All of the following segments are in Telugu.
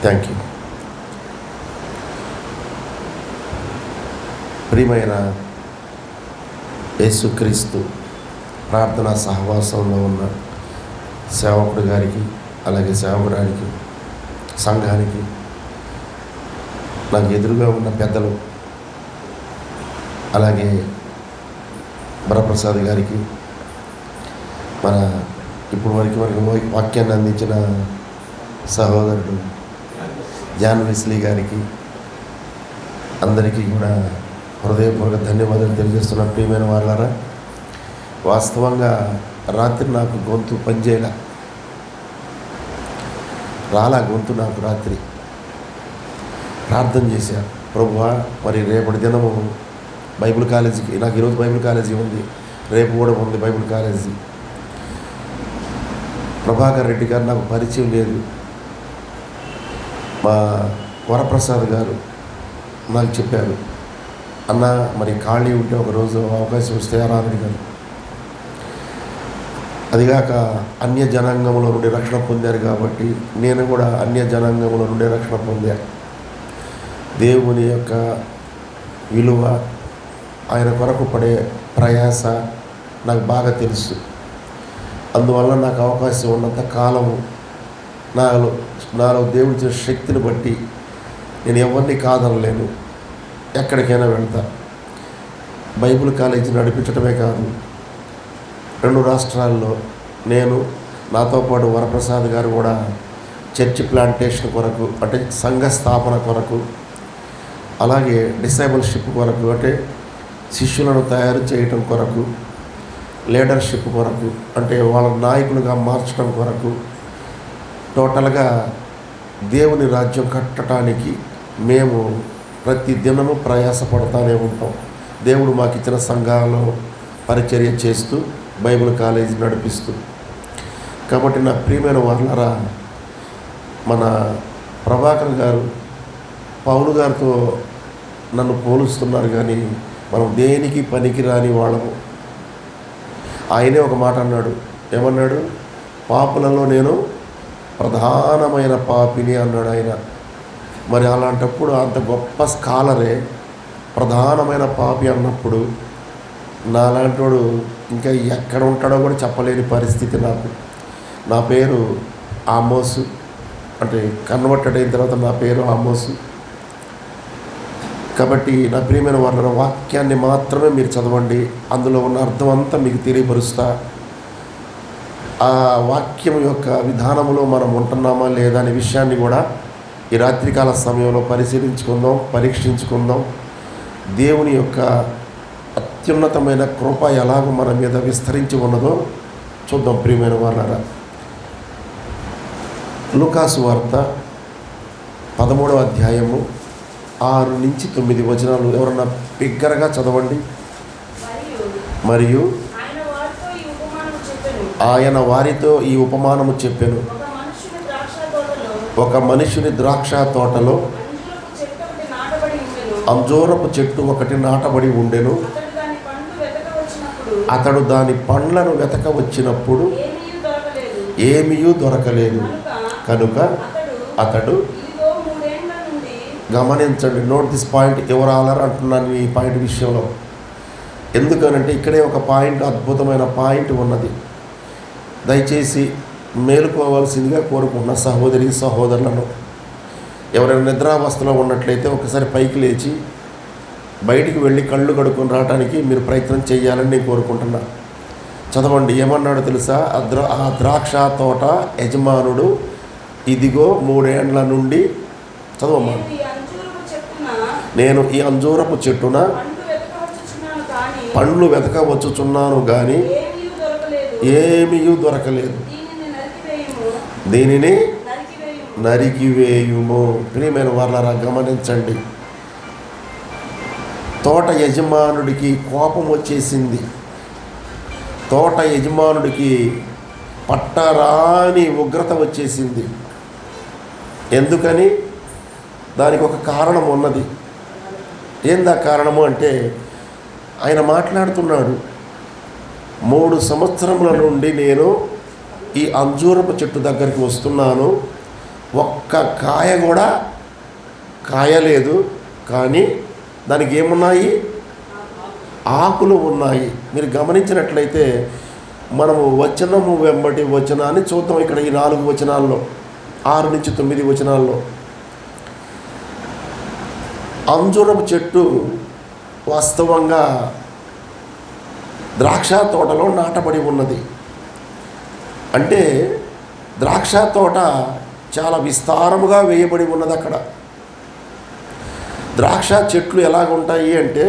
Thank you. ప్రియమైన యేసుక్రీస్తు ప్రార్థనా సహవాసంలో ఉన్న సేవకుడు గారికి, అలాగే సేవకురానికి, సంఘానికి, నాకు ఎదురుగా ఉన్న పెద్దలు, అలాగే వరప్రసాద్ గారికి, మన ఇప్పుడు వరకు మనకు వాక్యాన్ని అందించిన సహోదరుడు జాన్ వెస్లీ గారికి, అందరికీ కూడా హృదయపూర్వక ధన్యవాదాలు తెలియజేస్తున్న ప్రియమైన వాళ్ళారా. వాస్తవంగా రాత్రి నాకు గొంతు పనిచేయలా, గొంతు నాకు రాత్రి ప్రార్థన చేశా, ప్రభువా మరి రేపటి దినము బైబిల్ కాలేజీకి, నాకు ఈరోజు బైబిల్ కాలేజీ ఉంది, రేపు కూడా ఉంది బైబిల్ కాలేజీ. ప్రభాకర్ రెడ్డి గారు నాకు పరిచయం లేదు, మా వరప్రసాద్ గారు నాకు చెప్పారు, అన్న మరి ఖాళీ ఉంటే ఒకరోజు అవకాశం వస్తే రాని గారు. అదిగాక అన్య జనాంగముల నుండి రక్షణ పొందారు కాబట్టి నేను కూడా అన్య జనాంగముల నుండి రక్షణ పొందాను. దేవుని యొక్క విలువ, ఆయన కొరకు పడే ప్రయాస నాకు బాగా తెలుసు. అందువల్ల నాకు అవకాశం ఉన్నంత కాలము నాలో దేవుడిచ్చిన శక్తిని బట్టి నేను ఎవరిని కాదనలేను, ఎక్కడికైనా వెళ్తా. బైబిల్ కాలేజీ నడిపించడమే కాదు, 2 రాష్ట్రాల్లో నేను, నాతో పాటు వరప్రసాద్ గారు కూడా చర్చి ప్లాంటేషన్ కొరకు, అంటే సంఘ స్థాపన కొరకు, అలాగే డిసైబుల్షిప్ కొరకు, అంటే శిష్యులను తయారు చేయటం కొరకు, లీడర్షిప్ కొరకు, అంటే వాళ్ళ నాయకులుగా మార్చడం కొరకు, టోటల్గా దేవుని రాజ్యం కట్టడానికి మేము ప్రతి దినము ప్రయాసపడతానే ఉంటాం. దేవుడు మాకు ఇచ్చిన సంఘాలలో పరిచర్య చేస్తూ బైబిల్ కాలేజీ నడిపిస్తూ. కాబట్టి నా ప్రియమైన వాళ్ళరా, మన ప్రభాకర్ గారు పౌలు గారితో నన్ను పోలుస్తున్నారు, కానీ మనం దేనికి పనికిరాని వాళ్ళము. ఆయనే ఒక మాట అన్నాడు, ఏమన్నాడు? పాపులలో నేను ప్రధానమైన పాపిని అన్నాడు ఆయన. మరి అలాంటప్పుడు అంత గొప్ప స్కాలరే ప్రధానమైన పాపి అన్నప్పుడు నాలాంటి వాడు ఇంకా ఎక్కడ ఉంటాడో కూడా చెప్పలేని పరిస్థితి నాకు. నా పేరు ఆమోసు, అంటే కన్వర్టెడ్ అయిన తర్వాత నా పేరు ఆమోసు. కాబట్టి నా ప్రియమైన వాళ్ళ వాక్యాన్ని మాత్రమే మీరు చదవండి, అందులో ఉన్న అర్థం అంతా మీకు తెలియపరుస్తా. ఆ వాక్యం యొక్క విధానంలో మనం ఉంటున్నామా లేదా అనే విషయాన్ని కూడా ఈ రాత్రికాల సమయంలో పరిశీలించుకుందాం, పరీక్షించుకుందాం. దేవుని యొక్క అత్యున్నతమైన కృప ఎలాగో మన మీద విస్తరించి ఉన్నదో చూద్దాం ప్రియమైన వాళ్ళారా. లూకాసు వార్త 13వ అధ్యాయము 6 నుంచి 9 వచనాలు ఎవరన్నా బిగ్గరగా చదవండి. మరియు ఆయన వారితో ఈ ఉపమానము చెప్పెను. ఒక మనుషుని ద్రాక్ష తోటలో అంజూరపు చెట్టు ఒకటి నాటబడి ఉండెను. అతడు దాని పండ్లను వెతక వచ్చినప్పుడు ఏమీయూ దొరకలేదు. కనుక అతడు, గమనించండి, నోట్ దిస్ పాయింట్, ఎవరు ఆలర్ అంటున్నాను ఈ పాయింట్ విషయంలో. ఎందుకనంటే ఇక్కడే ఒక పాయింట్, అద్భుతమైన పాయింట్ ఉన్నది. దయచేసి మేలుకోవాల్సిందిగా కోరుకుంటున్న సహోదరి సహోదరులను, ఎవరైనా నిద్రావస్థలో ఉన్నట్లయితే ఒకసారి పైకి లేచి బయటికి వెళ్ళి కళ్ళు కడుక్కొని రావడానికి మీరు ప్రయత్నం చేయాలని నేను కోరుకుంటున్నా. చదవండి, ఏమన్నాడో తెలుసా? ఆ ద్రాక్ష తోట యజమానుడు, ఇదిగో 3 ఏండ్ల నుండి, చదవమ్మా, నేను ఈ అంజూరపు చెట్టున పండ్లు వెతకవచ్చుచున్నాను కానీ ఏమీయూ దొరకలేదు, దీనిని నరికివేయుము. ప్రియమైన వాళ్ళారా, గమనించండి, తోట యజమానుడికి కోపం వచ్చేసింది. తోట యజమానుడికి పట్టరాని ఉగ్రత వచ్చేసింది. ఎందుకని? దానికి ఒక కారణం ఉన్నది. ఏందా కారణము అంటే, ఆయన మాట్లాడుతున్నాడు, 3 సంవత్సరముల నుండి నేను ఈ అంజూరపు చెట్టు దగ్గరికి వస్తున్నాను, ఒక్క కాయ కూడా కాయలేదు, కానీ దానికి ఏమున్నాయి? ఆకులు ఉన్నాయి. మీరు గమనించినట్లయితే మనము వచనము వెంబటి వచనాన్ని చూద్దాం. ఇక్కడ ఈ 4 వచనాల్లో, 6 నుంచి 9 వచనాల్లో, అంజూరపు చెట్టు వాస్తవంగా ద్రాక్ష తోటలో నాటబడి ఉన్నది. అంటే ద్రాక్ష తోట చాలా విస్తారముగా వేయబడి ఉన్నది. అక్కడ ద్రాక్ష చెట్లు ఎలాగ ఉంటాయి అంటే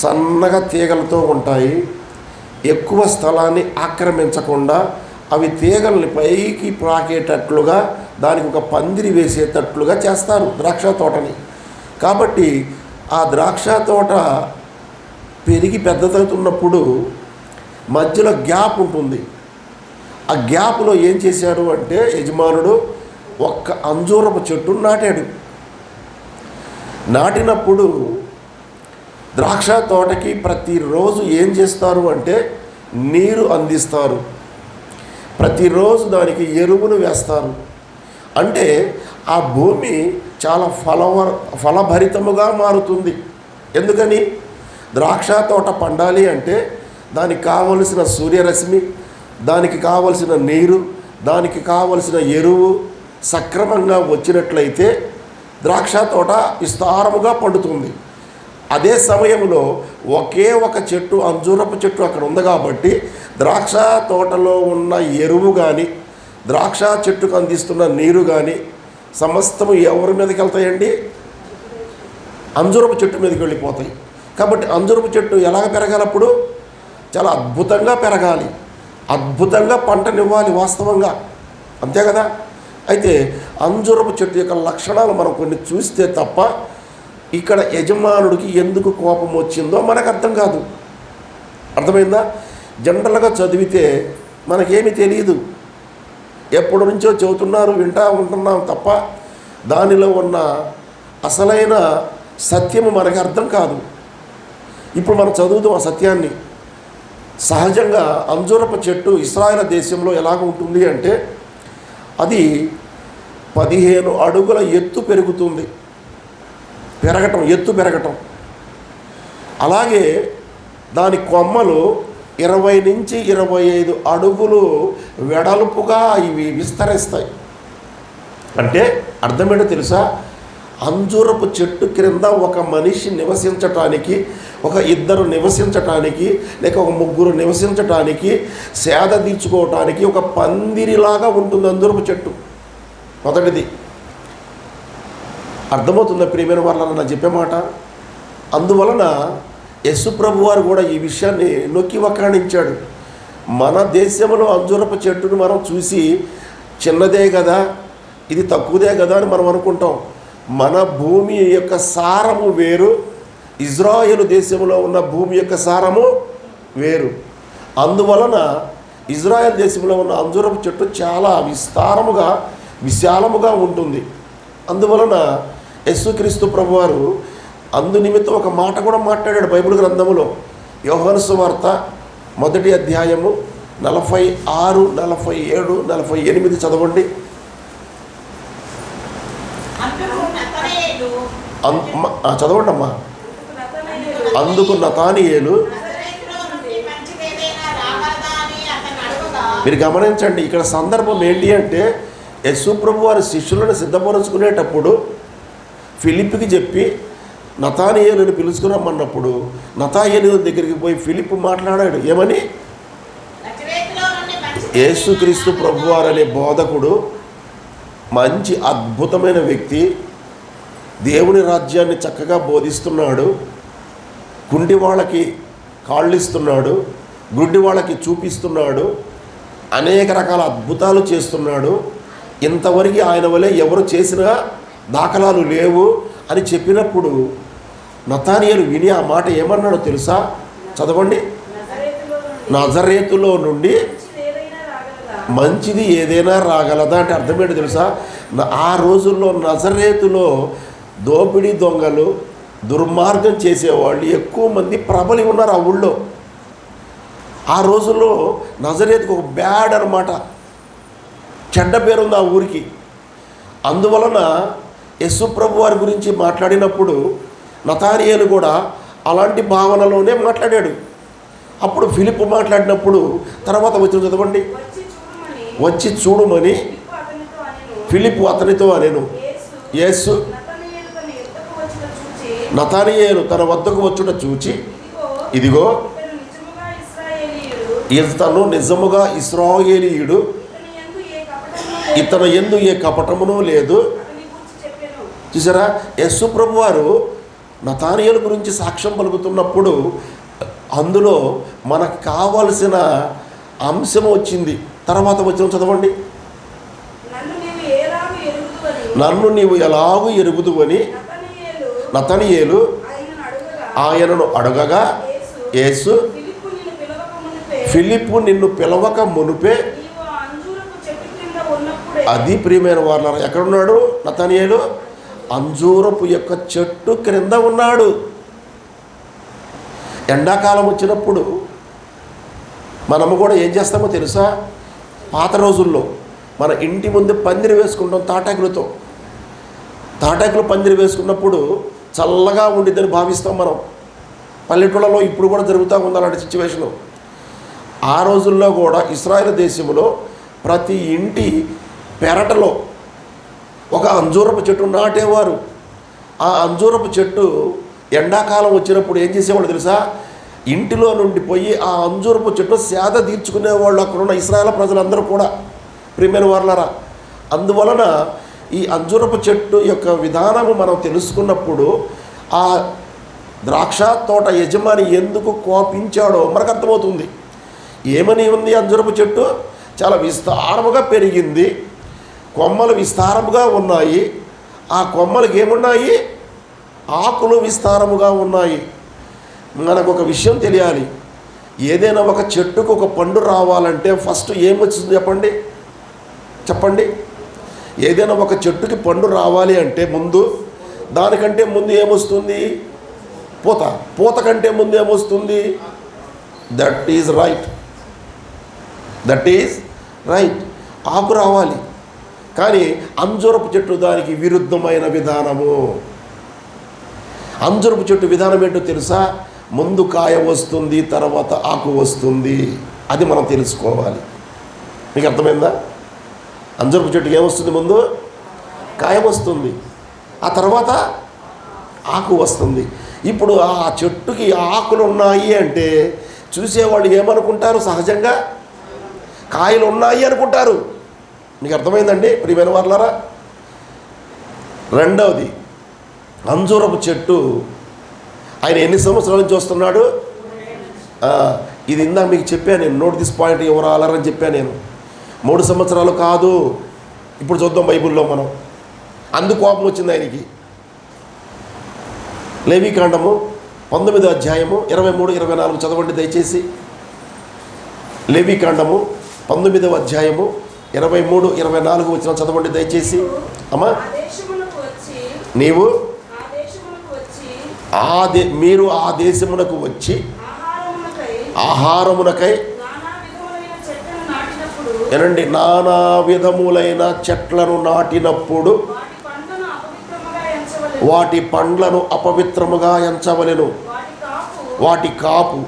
సన్నగా తీగలతో ఉంటాయి. ఎక్కువ స్థలాన్ని ఆక్రమించకుండా అవి తీగల్ని పైకి ప్రాకేటట్లుగా దానికి ఒక పందిరి వేసేటట్లుగా చేస్తారు ద్రాక్ష తోటని. కాబట్టి ఆ ద్రాక్ష తోట పెరిగి పెద్దదవుతున్నప్పుడు మధ్యలో గ్యాప్ ఉంటుంది. ఆ గ్యాప్లో ఏం చేశారు అంటే యజమానుడు ఒక్క అంజూరపు చెట్టు నాటాడు. నాటినప్పుడు ద్రాక్ష తోటకి ప్రతిరోజు ఏం చేస్తారు అంటే నీరు అందిస్తారు, ప్రతిరోజు దానికి ఎరువును వేస్తారు. అంటే ఆ భూమి చాలా ఫలభరితముగా మారుతుంది. ఎందుకని? ద్రాక్ష తోట పండాలి అంటే దానికి కావలసిన సూర్యరశ్మి, దానికి కావలసిన నీరు, దానికి కావలసిన ఎరువు సక్రమంగా వచ్చినట్లయితే ద్రాక్ష తోట విస్తారముగా పండుతుంది. అదే సమయంలో ఒకే ఒక చెట్టు, అంజూరపు చెట్టు అక్కడ ఉంది కాబట్టి ద్రాక్ష తోటలో ఉన్న ఎరువు కానీ, ద్రాక్ష చెట్టుకు అందిస్తున్న నీరు కానీ సమస్తము ఎవరి మీదకి వెళ్తాయండి? అంజూరపు చెట్టు మీదకి వెళ్ళిపోతాయి. కాబట్టి అంజూరపు చెట్టు ఎలాగ పెరగాలప్పుడు? చాలా అద్భుతంగా పెరగాలి, అద్భుతంగా పంటనివ్వాలి వాస్తవంగా, అంతే కదా. అయితే అంజూరపు చెట్టు యొక్క లక్షణాలు మనం కొన్ని చూస్తే తప్ప ఇక్కడ యజమానుడికి ఎందుకు కోపం వచ్చిందో మనకు అర్థం కాదు. అర్థమైందా? జనరల్గా చదివితే మనకేమీ తెలియదు, ఎప్పటి నుంచో చెబుతున్నారు, వింటూ ఉంటున్నాం తప్ప దానిలో ఉన్న అసలైన సత్యము మనకు అర్థం కాదు. ఇప్పుడు మనం చదువుతాం ఆ సత్యాన్ని. సహజంగా అంజూరపు చెట్టు ఇశ్రాయేలు దేశంలో ఎలాగ ఉంటుంది అంటే అది 15 అడుగుల ఎత్తు పెరుగుతుంది, ఎత్తు పెరగటం. అలాగే దాని కొమ్మలు 20 నుంచి 25 అడుగులు వెడల్పుగా ఇవి విస్తరిస్తాయి. అంటే అర్థమేంటో తెలుసా? అంజూరపు చెట్టు క్రింద ఒక మనిషి నివసించటానికి, ఒక 2 నివసించటానికి, లేక ఒక 3 నివసించటానికి, సేద తీర్చుకోవటానికి ఒక పందిరిలాగా ఉంటుంది అంజూరపు చెట్టు. మొదటిది అర్థమవుతుందా ప్రియమైన వాళ్ళని నా చెప్పే మాట? అందువలన యేసు ప్రభు వారు కూడా ఈ విషయాన్ని నొక్కి వక్కాణించాడు. మన దేశంలో అంజూరపు చెట్టును మనం చూసి చిన్నదే కదా, ఇది తక్కువదే కదా అని మనం అనుకుంటాం. మన భూమి యొక్క సారము వేరు, ఇజ్రాయేలు దేశంలో ఉన్న భూమి యొక్క సారము వేరు. అందువలన ఇజ్రాయేల్ దేశంలో ఉన్న అంజూరపు చెట్టు చాలా విస్తారముగా, విశాలముగా ఉంటుంది. అందువలన యేసుక్రీస్తు ప్రభువారు అందు నిమిత్తం ఒక మాట కూడా మాట్లాడాడు బైబిల్ గ్రంథములో. యోహాను సువార్త 1వ అధ్యాయము 46, 47, 48 చదవండి. చదవండి అమ్మా. అందుకు నతానియేలు, మీరు గమనించండి ఇక్కడ సందర్భం ఏంటి అంటే యేసు ప్రభు వారి శిష్యులను సిద్ధపరుచుకునేటప్పుడు ఫిలిప్కి చెప్పి నతానియేలుని పిలుచుకురమ్మన్నప్పుడు నతానియేలు దగ్గరికి పోయి ఫిలిప్ మాట్లాడాడు. ఏమని? యేసుక్రీస్తు ప్రభువారు అనే బోధకుడు మంచి అద్భుతమైన వ్యక్తి, దేవుని రాజ్యాన్ని చక్కగా బోధిస్తున్నాడు, కుంటి వాళ్ళకి కాళ్ళు ఇస్తున్నాడు, గుడ్డి వాళ్ళకి చూపిస్తున్నాడు, అనేక రకాల అద్భుతాలు చేస్తున్నాడు, ఇంతవరకు ఆయన వలె ఎవరు చేసిన దాఖలాలు లేవు అని చెప్పినప్పుడు నతానియేలు విని ఆ మాట ఏమన్నాడో తెలుసా? చదవండి. నజరేతులో నుండి మంచిది ఏదైనా రాగలదా అంటే అర్థమేంటో తెలుసా? ఆ రోజుల్లో నజరేతులో దోపిడీ దొంగలు, దుర్మార్గం చేసేవాళ్ళు ఎక్కువ మంది ప్రబలి ఉన్నారు ఆ ఊళ్ళో. ఆ రోజుల్లో నజరేతుకు ఒక బ్యాడ్ అనమాట, చెడ్డ పేరుంది ఆ ఊరికి. అందువలన యేసు ప్రభు వారి గురించి మాట్లాడినప్పుడు నతానియేలు కూడా అలాంటి భావనలోనే మాట్లాడాడు. అప్పుడు ఫిలిప్పు మాట్లాడినప్పుడు తర్వాత వచ్చిన చదవండి, వచ్చి చూడమని ఫిలిప్పు అతనితో అనెను. యేసు నతానియేలు తన వద్దకు వచ్చుట చూచి, ఇదిగో ఇతను నిజముగా ఇశ్రాయేలీయుడు, ఇతను యందు ఏ కపటమును లేదు. చూసారా, యేసు ప్రభు వారు నతానియేలు గురించి సాక్ష్యం పలుకుతున్నప్పుడు అందులో మనకు కావలసిన అంశం వచ్చింది. తర్వాత వచ్చిన చదవండి, నన్ను నీవు ఎలాగూ ఎరుగుదువని నతనియేలు ఆయనను అడగగా, యేసు ఫిలిప్పు నిన్ను పిలవక మునుపే, అది ప్రియమైన వారు ఎక్కడున్నాడు నతనియేలు? అంజూరపు యొక్క చెట్టు క్రింద ఉన్నాడు. ఎండాకాలం వచ్చినప్పుడు మనము కూడా ఏం చేస్తామో తెలుసా? పాత రోజుల్లో మన ఇంటి ముందు పందిరి వేసుకుంటాం తాటాకులతో. తాటాకులు పందిరి వేసుకున్నప్పుడు చల్లగా ఉండిద్దని భావిస్తాం మనం. పల్లెటూళ్ళలో ఇప్పుడు కూడా జరుగుతూ ఉంది అలాంటి సిచ్యువేషను. ఆ రోజుల్లో కూడా ఇశ్రాయేలు దేశంలో ప్రతి ఇంటి పెరటలో ఒక అంజూరపు చెట్టు నాటేవారు. ఆ అంజూరపు చెట్టు ఎండాకాలం వచ్చినప్పుడు ఏం చేసేవాళ్ళు తెలుసా? ఇంటిలో నుండి పోయి ఆ అంజూరపు చెట్టు సేద తీర్చుకునేవాళ్ళు అక్కడున్న ఇశ్రాయేలు ప్రజలందరూ కూడా. ప్రియమైన వారలారా, అందువలన ఈ అంజూరపు చెట్టు యొక్క విధానము మనం తెలుసుకున్నప్పుడు ఆ ద్రాక్ష తోట యజమాని ఎందుకు కోపించాడో మనకు అర్థమవుతుంది. ఏమని ఉంది? అంజూరపు చెట్టు చాలా విస్తారముగా పెరిగింది, కొమ్మలు విస్తారముగా ఉన్నాయి. ఆ కొమ్మలకి ఏమున్నాయి? ఆకులు విస్తారముగా ఉన్నాయి. మనకు ఒక విషయం తెలియాలి. ఏదైనా ఒక చెట్టుకు ఒక పండు రావాలంటే ఫస్ట్ ఏమొచ్చింది చెప్పండి. ఏదైనా ఒక చెట్టుకి పండు రావాలి అంటే ముందు దానికంటే ముందు ఏమొస్తుంది? పూత కంటే ముందు ఏమొస్తుంది? That is right. ఆకు రావాలి. కానీ అంజూరపు చెట్టు దానికి విరుద్ధమైన విధానము. అంజూరపు చెట్టు విధానం ఏంటో తెలుసా? ముందు కాయ వస్తుంది, తర్వాత ఆకు వస్తుంది. అది మనం తెలుసుకోవాలి. మీకు అర్థమైందా? అంజూరపు చెట్టుకి ఏమొస్తుంది? ముందు కాయ వస్తుంది, ఆ తర్వాత ఆకు వస్తుంది. ఇప్పుడు ఆ చెట్టుకి ఆకులు ఉన్నాయి అంటే చూసేవాళ్ళు ఏమనుకుంటారు? సహజంగా కాయలు ఉన్నాయి అనుకుంటారు. మీకు అర్థమైందండి ప్రియమైన వారలారా? రెండవది, అంజూరపు చెట్టు ఆయన ఎన్ని సంవత్సరాల నుంచి వస్తున్నాడు? ఇది ఇందాక మీకు చెప్పాను నేను, నోట్ దిస్ పాయింట్ ఎవరు అలరని చెప్పాను నేను. 3 సంవత్సరాలు కాదు. ఇప్పుడు చూద్దాం బైబిల్లో మనం. అందుకు కోపం వచ్చింది ఆయనకి. లేవీకాండము 19వ అధ్యాయము 23-24 చదవండి దయచేసి. లేవీకాండము 19వ అధ్యాయము 23-24 వచ్చిన చదవండి దయచేసి. అమ్మా, నీవు మీరు ఆ దేశమునకు వచ్చి ఆహారమునకై ఏనండి నానా విధములైన చెట్లను నాటినప్పుడు వాటి పండ్లను అపవిత్రముగా ఎంచవలెను. వాటి కాపు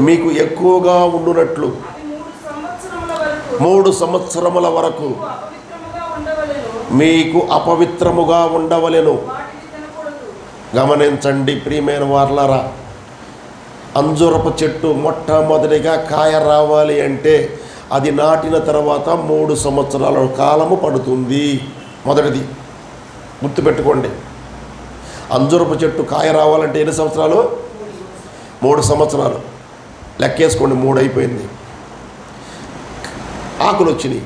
మీకు ఎక్కువగా ఉండునట్లు 3 సంవత్సరముల వరకు మీకు అపవిత్రముగా ఉండవలెను. గమనించండి ప్రియమైన వారలారా, అంజూరపు చెట్టు మొట్టమొదటిగా కాయ రావాలి అంటే అది నాటిన తర్వాత 3 సంవత్సరాల కాలము పడుతుంది. మొదటిది గుర్తుపెట్టుకోండి. అంజూరపు చెట్టు కాయ రావాలంటే ఎన్ని సంవత్సరాలు? 3 సంవత్సరాలు. లెక్కేసుకోండి, 3 అయిపోయింది. ఆకులు వచ్చినాయి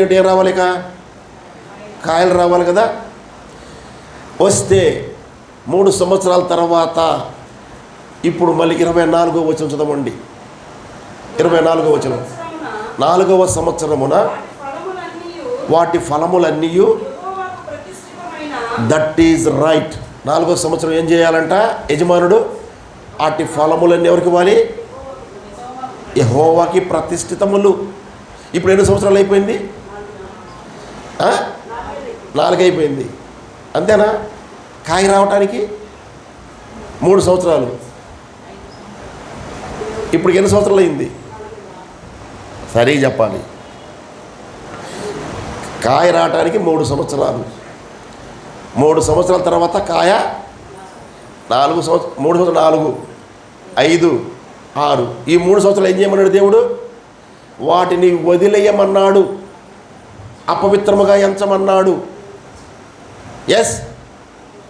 అంటే ఏం రావాలి? కాయలు రావాలి కదా. వస్తే 3 సంవత్సరాల తర్వాత ఇప్పుడు మళ్ళీ 24వ వచనం చదవండి. 24వ వచనం. 4వ సంవత్సరమున వాటి ఫలములన్నీ, దట్ ఈజ్ రైట్. 4వ సంవత్సరం ఏం చేయాలంట యజమానుడు? వాటి ఫలములన్నీ ఎవరికి ఇవ్వాలి? యెహోవాకి ప్రతిష్ఠితములు. ఇప్పుడు ఎన్ని సంవత్సరాలు అయిపోయింది? 4 అయిపోయింది, అంతేనా? కాయ రావటానికి 3 సంవత్సరాలు. ఇప్పుడు ఎన్ని సంవత్సరాలు అయింది? సరే చెప్పాలి. కాయ రావటానికి 3 సంవత్సరాలు. 3 సంవత్సరాల తర్వాత కాయ 4 సంవత్సరాలు. 3 సంవత్సరాలు 4, 5, 6. ఈ 3 సంవత్సరాలు ఏం చేయమన్నాడు దేవుడు? వాటిని వదిలేయమన్నాడు, అపవిత్రముగా ఎంచమన్నాడు. ఎస్,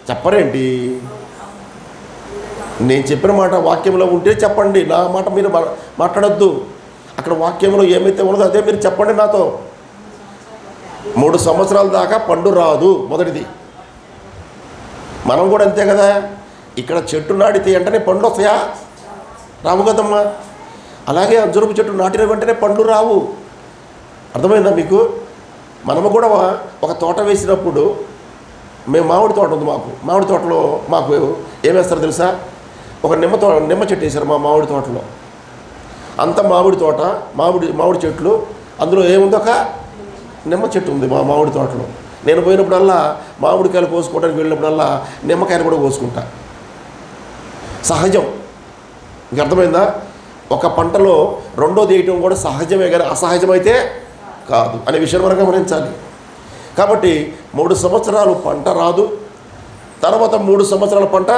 చెప్పరేంటి? నేను చెప్పిన మాట వాక్యంలో ఉంటే చెప్పండి, నా మాట మీరు మాట్లాడొద్దు. అక్కడ వాక్యంలో ఏమైతే ఉన్నదో అదే మీరు చెప్పండి నాతో. 3 సంవత్సరాల దాకా పండు రాదు, మొదటిది. మనం కూడా అంతే కదా. ఇక్కడ చెట్టు నాటితే వెంటనే పండ్లు వస్తాయా? రావు కదమ్మా. అలాగే అంజూరపు చెట్టు నాటిన వెంటనే పండ్లు రావు. అర్థమైందా మీకు? మనము కూడా ఒక తోట వేసినప్పుడు, మేము మామిడి తోట ఉంది మాకు. మామిడి తోటలో మాకు ఏం వేస్తారో తెలుసా? ఒక నిమ్మ చెట్టు వేశారు మా మామిడి తోటలో. అంత మామిడి తోట, మామిడి చెట్లు, అందులో ఏముంది? ఒక నిమ్మ చెట్టు ఉంది మా మామిడి తోటలో. నేను పోయినప్పుడల్లా మామిడికాయలు కోసుకోవడానికి వెళ్ళినప్పుడల్లా నిమ్మకాయలు కూడా కోసుకుంటా. సహజం. మీకు అర్థమైందా? ఒక పంటలో రెండోది వేయటం కూడా సహజమే, కానీ అసహజమైతే కాదు అనే విషయం మనం గమనించాలి. కాబట్టి 3 సంవత్సరాలు పంట రాదు, తర్వాత 3 సంవత్సరాల పంట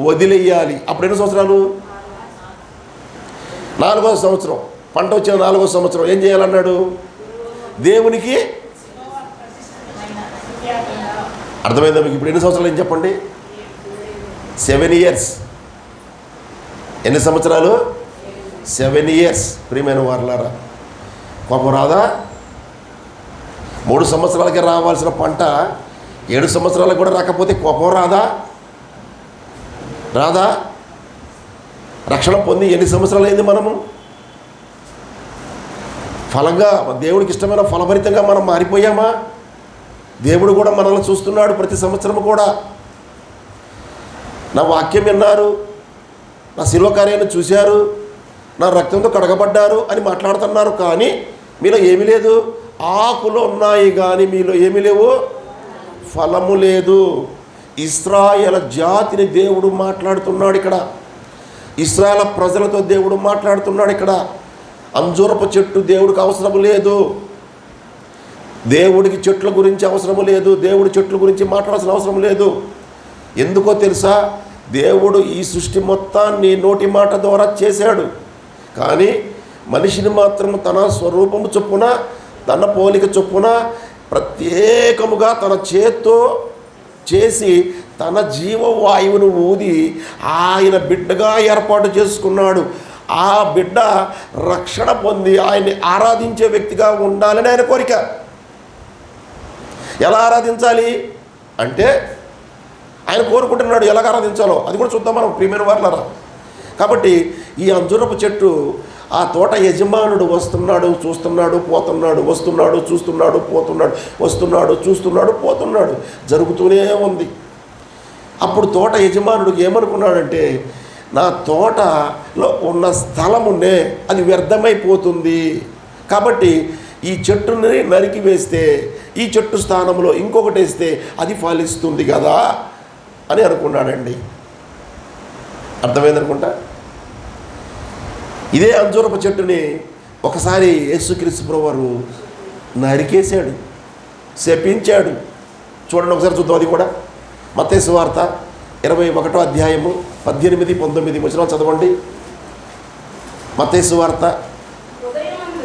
వదిలేయాలి. అప్పుడు ఎన్ని సంవత్సరాలు? 4వ సంవత్సరం. పంట వచ్చిన 4వ సంవత్సరం ఏం చేయాలన్నాడు? దేవునికి. అర్థమైందా మీకు? ఇప్పుడు ఎన్ని సంవత్సరాలు ఏం చెప్పండి? 7 ఇయర్స్. ఎన్ని సంవత్సరాలు? 7 ఇయర్స్. ప్రియమైన వారలారా, కోపం రాదా? 3 సంవత్సరాలకే రావాల్సిన పంట 7 సంవత్సరాలకు కూడా రాకపోతే కోపం రాదా? రాదా? రక్షణ పొంది ఎన్ని సంవత్సరాలు అయింది మనము? ఫలంగా, దేవుడికి ఇష్టమైన ఫలభరితంగా మనం మారిపోయామా? దేవుడు కూడా మనల్ని చూస్తున్నాడు ప్రతి సంవత్సరం కూడా. నా వాక్యం విన్నారు, నా శిలువ కార్యాన్ని చూశారు, నా రక్తంతో కడగబడ్డారు అని మాట్లాడుతున్నారు, కానీ మీలో ఏమీ లేదు. ఆకులు ఉన్నాయి కానీ మీలో ఏమీ లేవు, ఫలము లేదు. ఇశ్రాయేలు జాతిని దేవుడు మాట్లాడుతున్నాడు ఇక్కడ. ఇశ్రాయేలు ప్రజలతో దేవుడు మాట్లాడుతున్నాడు ఇక్కడ. అంజూరపు చెట్టు దేవుడికి అవసరం లేదు. దేవుడికి చెట్ల గురించి అవసరము లేదు. దేవుడి చెట్ల గురించి మాట్లాడాల్సిన అవసరం లేదు. ఎందుకో తెలుసా? దేవుడు ఈ సృష్టి మొత్తాన్ని నోటి మాట ద్వారా చేశాడు, కానీ మనిషిని మాత్రం తన స్వరూపము చొప్పున, తన పోలిక చొప్పున ప్రత్యేకముగా తన చేత్తో చేసి తన జీవవాయువును ఊది ఆయన బిడ్డగా ఏర్పాటు చేసుకున్నాడు. ఆ బిడ్డ రక్షణ పొంది ఆయన్ని ఆరాధించే వ్యక్తిగా ఉండాలని ఆయన కోరిక. ఎలా ఆరాధించాలి అంటే ఆయన కోరుకుంటున్నాడు. ఎలాగ ఆరాధించాలో అది కూడా చూద్దాం మనం, ప్రియమైన వారలారా. కాబట్టి ఈ అంజూరపు చెట్టు, ఆ తోట యజమానుడు వస్తున్నాడు, చూస్తున్నాడు, పోతున్నాడు, వస్తున్నాడు, చూస్తున్నాడు, పోతున్నాడు, వస్తున్నాడు, చూస్తున్నాడు, పోతున్నాడు, జరుగుతూనే ఉంది. అప్పుడు తోట యజమానుడికి ఏమనుకున్నాడంటే, నా తోటలో ఉన్న స్థలమునే అది వ్యర్థమైపోతుంది, కాబట్టి ఈ చెట్టుని నరికి వేస్తే, ఈ చెట్టు స్థానంలో ఇంకొకటి వేస్తే అది ఫలిస్తుంది కదా అని అనుకున్నాడండి. అర్థమైందనుకుంటా. ఇదే అంజూరపు చెట్టుని ఒకసారి యేసుక్రీస్తు ప్రభువారు నరికేశాడు, శపించాడు. చూడండి ఒకసారి చూద్దాం. అది కూడా మత్తయి సువార్త 21వ అధ్యాయము 18, 19 వచనాలు చదవండి. మత్తయి సువార్త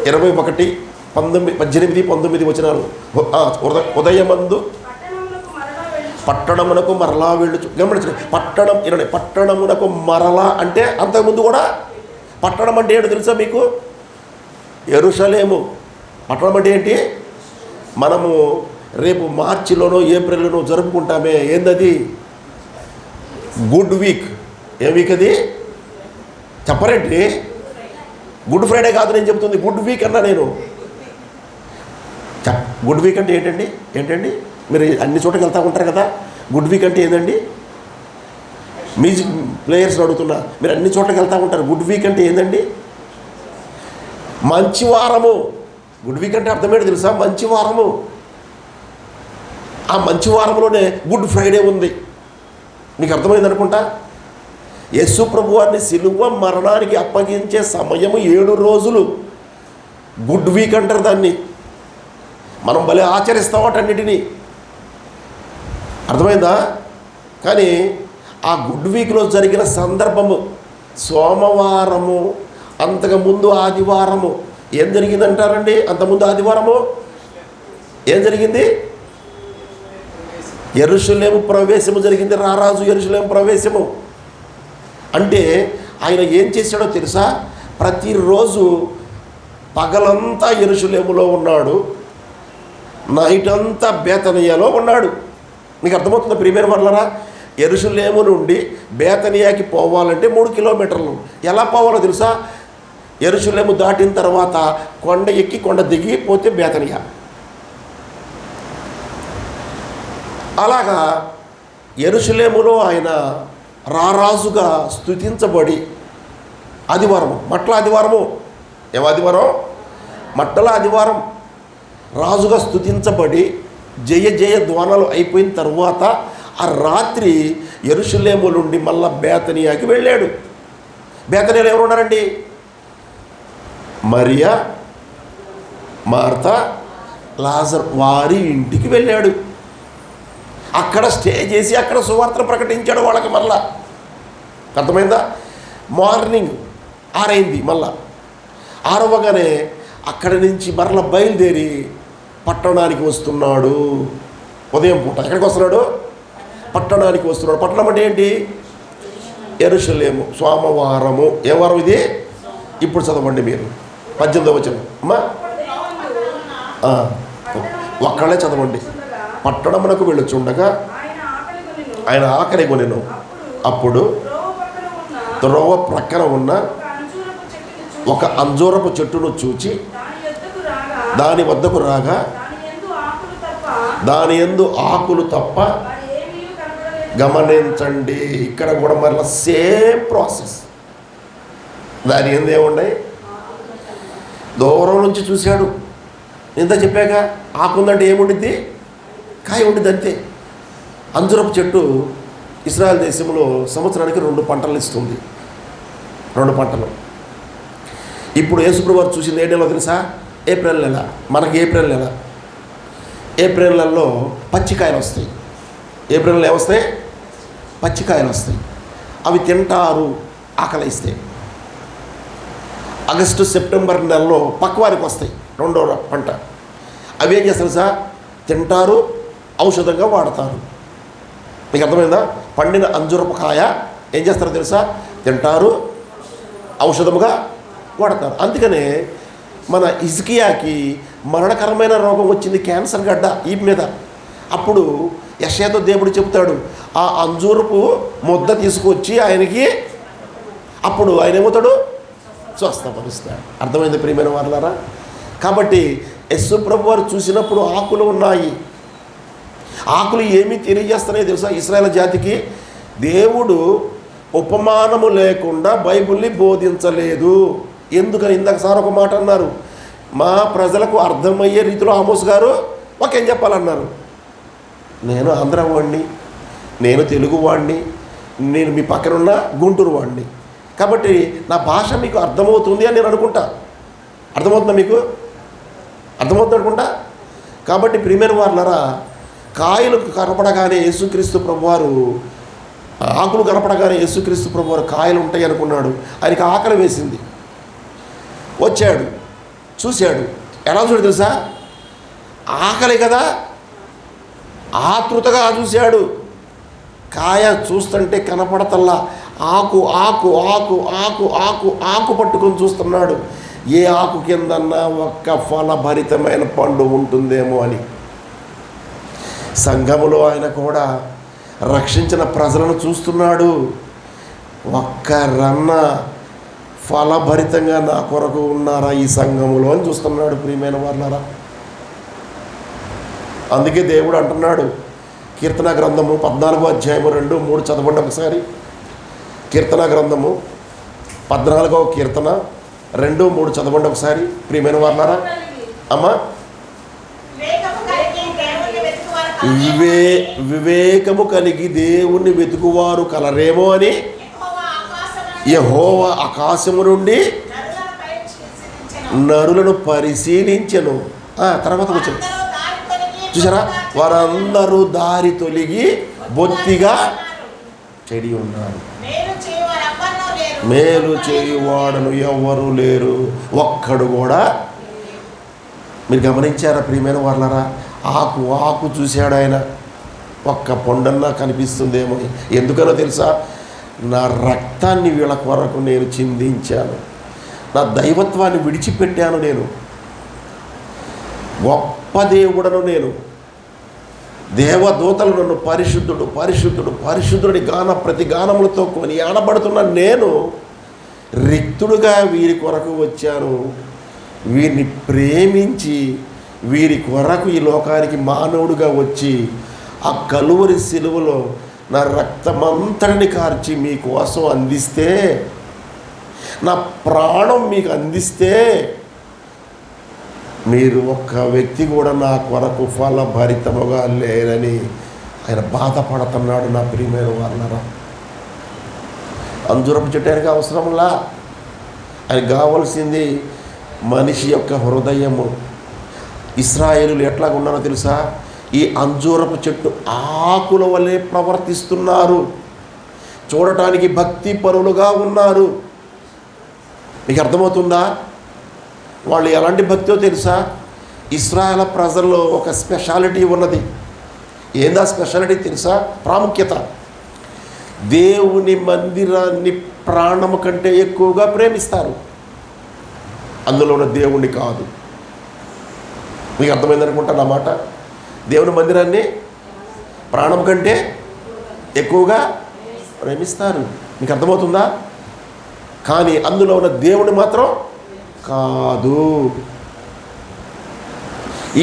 21, 18, 19 వచనాలు. ఉదయమందు పట్టణమునకు మరలా వెళ్ళుచు. గమనించండి, పట్టణమునకు మరలా అంటే అంతకుముందు కూడా పట్టణం అంటే ఏంటో తెలుసా మీకు? యెరూషలేము. పట్టణం అంటే ఏంటి? మనము రేపు మార్చిలోనో ఏప్రిల్లోనో జరుపుకుంటామే, ఏందది? Good week. ఏ వీక్ అది? చెప్పరేంటి? గుడ్ ఫ్రైడే కాదు నేను చెప్తుంది, గుడ్ వీక్ అన్నా నేను. గుడ్ వీక్ అంటే ఏంటండి? మీరు అన్ని చోట్లకి వెళ్తూ ఉంటారు కదా. గుడ్ వీక్ అంటే ఏంటండి? మ్యూజిక్ ప్లేయర్స్ని అడుగుతున్నా, మీరు అన్ని చోట్లకి వెళ్తూ ఉంటారు. గుడ్ వీక్ అంటే ఏంటండి? మంచి వారము. గుడ్ వీక్ అంటే అర్థమేంటి తెలుసా? మంచి వారము. ఆ మంచి వారంలోనే గుడ్ ఫ్రైడే ఉంది. మీకు అర్థమైంది అనుకుంటా. యేసు ప్రభువారిని సిలువ మరణానికి అప్పగించే సమయము 7 రోజులు. గుడ్ వీక్ అంటారు దాన్ని. మనం భలే ఆచరిస్తాం వాటన్నిటినీ. అర్థమైందా? కానీ ఆ గుడ్ వీక్లో జరిగిన సందర్భము సోమవారము, అంతకుముందు ఆదివారము. ఏం జరిగిందంటారండి? అంతకుముందు ఆదివారము ఏం జరిగింది? యెరూషలేము ప్రవేశము జరిగింది. రారాజు యెరూషలేము ప్రవేశము అంటే ఆయన ఏం చేశాడో తెలుసా? ప్రతిరోజు పగలంతా యెరూషలేములో ఉన్నాడు, నైట్ అంతా బేతనియాలో ఉన్నాడు. మీకు అర్థమవుతుందా ప్రియమైన వాళ్ళరా? యెరూషలేము నుండి బేతనియాకి పోవాలంటే 3 కిలోమీటర్లు. ఎలా పోవాలో తెలుసా? యెరూషలేము దాటిన తర్వాత కొండ ఎక్కి కొండ దిగి పోతే బేతనియా. అలాగా యెరూషలేములో ఆయన రారాజుగా స్తుతించబడి ఆదివారము, మట్ల ఆదివారము, ఏం ఆదివారం? మట్టల ఆదివారం రాజుగా స్తుతించబడి జయ జయ ధ్వానాలు అయిపోయిన తర్వాత ఆ రాత్రి యెరూషలేము నుండి మళ్ళా బేతనియాకి వెళ్ళాడు. బేతనియాలో ఎవరు ఉన్నారండి? మరియా, మార్తా, లాజరు వారి ఇంటికి వెళ్ళాడు. అక్కడ స్టే చేసి అక్కడ సువార్తను ప్రకటించాడు వాళ్ళకి. మళ్ళా అర్థమైందా? మార్నింగ్ 6 అయింది. మళ్ళా 6 అవ్వగానే అక్కడి నుంచి మరలా బయలుదేరి పట్టణానికి వస్తున్నాడు. ఉదయం పూట ఎక్కడికి వస్తున్నాడు? పట్టణానికి వస్తున్నాడు. పట్టణం అంటే ఏంటి? యెరూషలేము. సోమవారము. ఏ వారం ఇది? ఇప్పుడు చదవండి మీరు 18వ వచనం. అమ్మా ఒక్కళ్ళే చదవండి. పట్టణమునకు వెళ్ళుచుండగా ఆయన ఆకలి కొనెను. అప్పుడు త్రోవ ప్రక్కన ఉన్న ఒక అంజూరపు చెట్టును చూచి దాని వద్దకు రాగా దాని యందు ఆకులు తప్ప గమనించండి. ఇక్కడ కూడా మరలా సేమ్ ప్రాసెస్. దాని ఎందు ఏమున్నాయి? దూరం నుంచి చూశాడు. ఇంత చెప్పాక ఆకుందంటే ఏముండిద్ది? కాయ ఉండిద్ది అంతే. అంజూరపు చెట్టు ఇశ్రాయేల్ దేశంలో సంవత్సరానికి 2 పంటలు ఇస్తుంది. 2 పంటలు. ఇప్పుడు యేసుప్రభువు వారు చూసింది ఏ నెలలో తెలుసా? ఏప్రిల్ నెల. మనకి ఏప్రిల్ నెల. ఏప్రిల్ నెలలో పచ్చికాయలు వస్తాయి. ఏప్రిల్ నెల ఏమొస్తాయి? పచ్చికాయలు వస్తాయి. అవి తింటారు, ఆకలిస్తాయి. ఆగస్టు సెప్టెంబర్ నెలలో పక్వానికి వస్తాయి, 2వ పంట. అవి ఏం చేస్తారు సార్? తింటారు, ఔషధంగా వాడతారు. మీకు అర్థమైందా? పండిన అంజూరపు కాయ ఏం చేస్తారో తెలుసా? తింటారు, ఔషధముగా వాడతారు. అందుకనే మన హిజ్కియాకి మరణకరమైన రోగం వచ్చింది, క్యాన్సర్ గడ్డ ఈ మీద. అప్పుడు యెషయాతో దేవుడు చెబుతాడు, ఆ అంజూరపు ముద్ద తీసుకొచ్చి ఆయనకి, అప్పుడు ఆయన ఏమవుతాడు? స్వస్థపరుస్తాడు. అర్థమైంది ప్రియమైన వాళ్ళారా? కాబట్టి యేసు ప్రభు వారు చూసినప్పుడు ఆకులు ఉన్నాయి. ఆకులు ఏమీ తెలియజేస్తున్నాయో తెలుసా? ఇశ్రాయేలు జాతికి దేవుడు ఉపమానము లేకుండా బైబిల్ని బోధించలేదు. ఎందుకని? ఇందాక సార్ ఒక మాట అన్నారు, మా ప్రజలకు అర్థమయ్యే రీతిలో ఆమోస్ గారు ఒకేం చెప్పాలన్నారు. నేను ఆంధ్ర వాడిని, నేను తెలుగు వాడిని, నేను మీ పక్కనున్న గుంటూరు వాడిని, కాబట్టి నా భాష మీకు అర్థమవుతుంది అని నేను అనుకుంటా. అర్థమవుతుందా మీకు? అర్థమవుతుంది అనుకుంటా. కాబట్టి ప్రియమైన వారులారా, కాయలు కనపడగానే యేసుక్రీస్తు ప్రభువారు, ఆకులు కనపడగానే యేసుక్రీస్తు ప్రభువారు కాయలు ఉంటాయి అనుకున్నాడు. ఆయనకి ఆకలి వేసింది. వచ్చాడు, చూశాడు. ఎలా చూడు తెలుసా? ఆకలి కదా, ఆతృతగా చూశాడు. కాయ చూస్తుంటే కనపడతల్లా, ఆకు ఆకు ఆకు ఆకు ఆకు ఆకు పట్టుకొని చూస్తున్నాడు. ఏ ఆకు కిందన్నా ఒక్క ఫలభరితమైన పండు ఉంటుందేమో అని. సంఘములో ఆయన కూడా రక్షించిన ప్రజలను చూస్తున్నాడు. ఒక్కరన్న ఫలభరితంగా నా కొరకు ఉన్నారా ఈ సంఘములో అని చూస్తున్నాడు. ప్రియమైన వాళ్ళారా, అందుకే దేవుడు అంటున్నాడు, కీర్తన గ్రంథము 14వ అధ్యాయము 2, 3 చదవండి ఒకసారి. కీర్తన గ్రంథము 14వ కీర్తన 2, 3 చదవండి ఒకసారి ప్రియమైన వాళ్ళారా. అమ్మా, వివేకము కలిగి దేవుణ్ణి వెతుకువారు కలరేమో అని యెహోవా ఆకాశము నుండి నరులను పరిశీలించెను. తర్వాత వచ్చింది చూసారా, వారందరూ దారి తొలగి బొత్తిగా చెడి ఉన్నారు, మేలు చేయువాడను ఎవ్వరూ లేరు, ఒక్కడు కూడా. మీరు గమనించారా ప్రియమైన వాళ్ళరా? ఆకు చూశాడు ఆయన, ఒక్క పొండన్నా కనిపిస్తుందేమో. ఎందుకనో తెలుసా? నా రక్తాన్ని వీళ్ళ కొరకు నేను చిందించాను, నా దైవత్వాన్ని విడిచిపెట్టాను, నేను గొప్ప దేవుడను, నేను దేవదూతలు నన్ను పరిశుద్ధుడు పరిశుద్ధుడు పరిశుద్ధుడి ప్రతి గానములతో కొని ఆడబడుతున్న నేను రిక్తుడుగా వీరి కొరకు వచ్చాను, వీరిని ప్రేమించి వీరి కొరకు ఈ లోకానికి మానవుడిగా వచ్చి ఆ కలువరి సిలువలో నా రక్తమంతటిని కార్చి మీకోసం అందిస్తే, నా ప్రాణం మీకు అందిస్తే, మీరు ఒక్క వ్యక్తి కూడా నా కొరకు ఫలభరితముగా లేరని ఆయన బాధపడుతున్నాడు. నా ప్రియమైన వాళ్ళరా, అంజూరపు చెట్టు ఆయనకు అవసరంలా, ఆయనకు కావాల్సింది మనిషి యొక్క హృదయము. ఇశ్రాయేలులు ఎట్లాగా ఉన్నారో తెలుసా? ఈ అంజూరపు చెట్టు ఆకుల వలె ప్రవర్తిస్తున్నారు, చూడటానికి భక్తి పరులుగా ఉన్నారు. మీకు అర్థమవుతుందా? వాళ్ళు ఎలాంటి భక్తో తెలుసా? ఇశ్రాయేల్ ప్రజల్లో ఒక స్పెషాలిటీ ఉన్నది. ఏందా స్పెషాలిటీ తెలుసా? ప్రాముఖ్యత. దేవుని మందిరాన్ని ప్రాణము కంటే ఎక్కువగా ప్రేమిస్తారు, అందులో ఉన్న దేవుణ్ణి కాదు. మీకు అర్థమైందనుకుంటాను ఆ మాట. దేవుని మందిరాన్ని ప్రాణం కంటే ఎక్కువగా ప్రేమిస్తారు. మీకు అర్థమవుతుందా? కానీ అందులో ఉన్న దేవుని మాత్రం కాదు.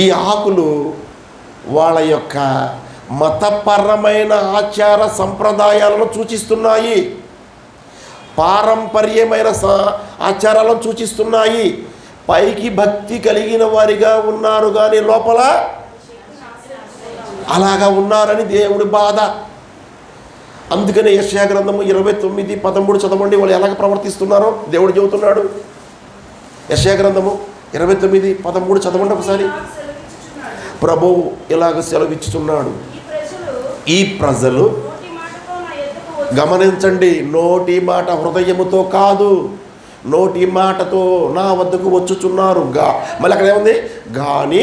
ఈ ఆకులు వాళ్ళ యొక్క మతపరమైన ఆచార సంప్రదాయాలను సూచిస్తున్నాయి, పారంపర్యమైన ఆచారాలను సూచిస్తున్నాయి. పైకి భక్తి కలిగిన వారిగా ఉన్నారు కానీ లోపల అలాగా ఉన్నారని దేవుడి బాధ. అందుకనే యెషయా గ్రంథము 29:13 చదవండి, వాళ్ళు ఎలాగ ప్రవర్తిస్తున్నారో దేవుడు చెబుతున్నాడు. యెషయా గ్రంథము 29:13 చదవండి ఒకసారి. ప్రభువు ఇలాగ సెలవిచ్చుతున్నాడు, ఈ ప్రజలు గమనించండి, నోటి మాట హృదయముతో కాదు, నోటి మాటతో నా వద్దకు వచ్చుచున్నారు. మళ్ళీ అక్కడ ఏముంది? కానీ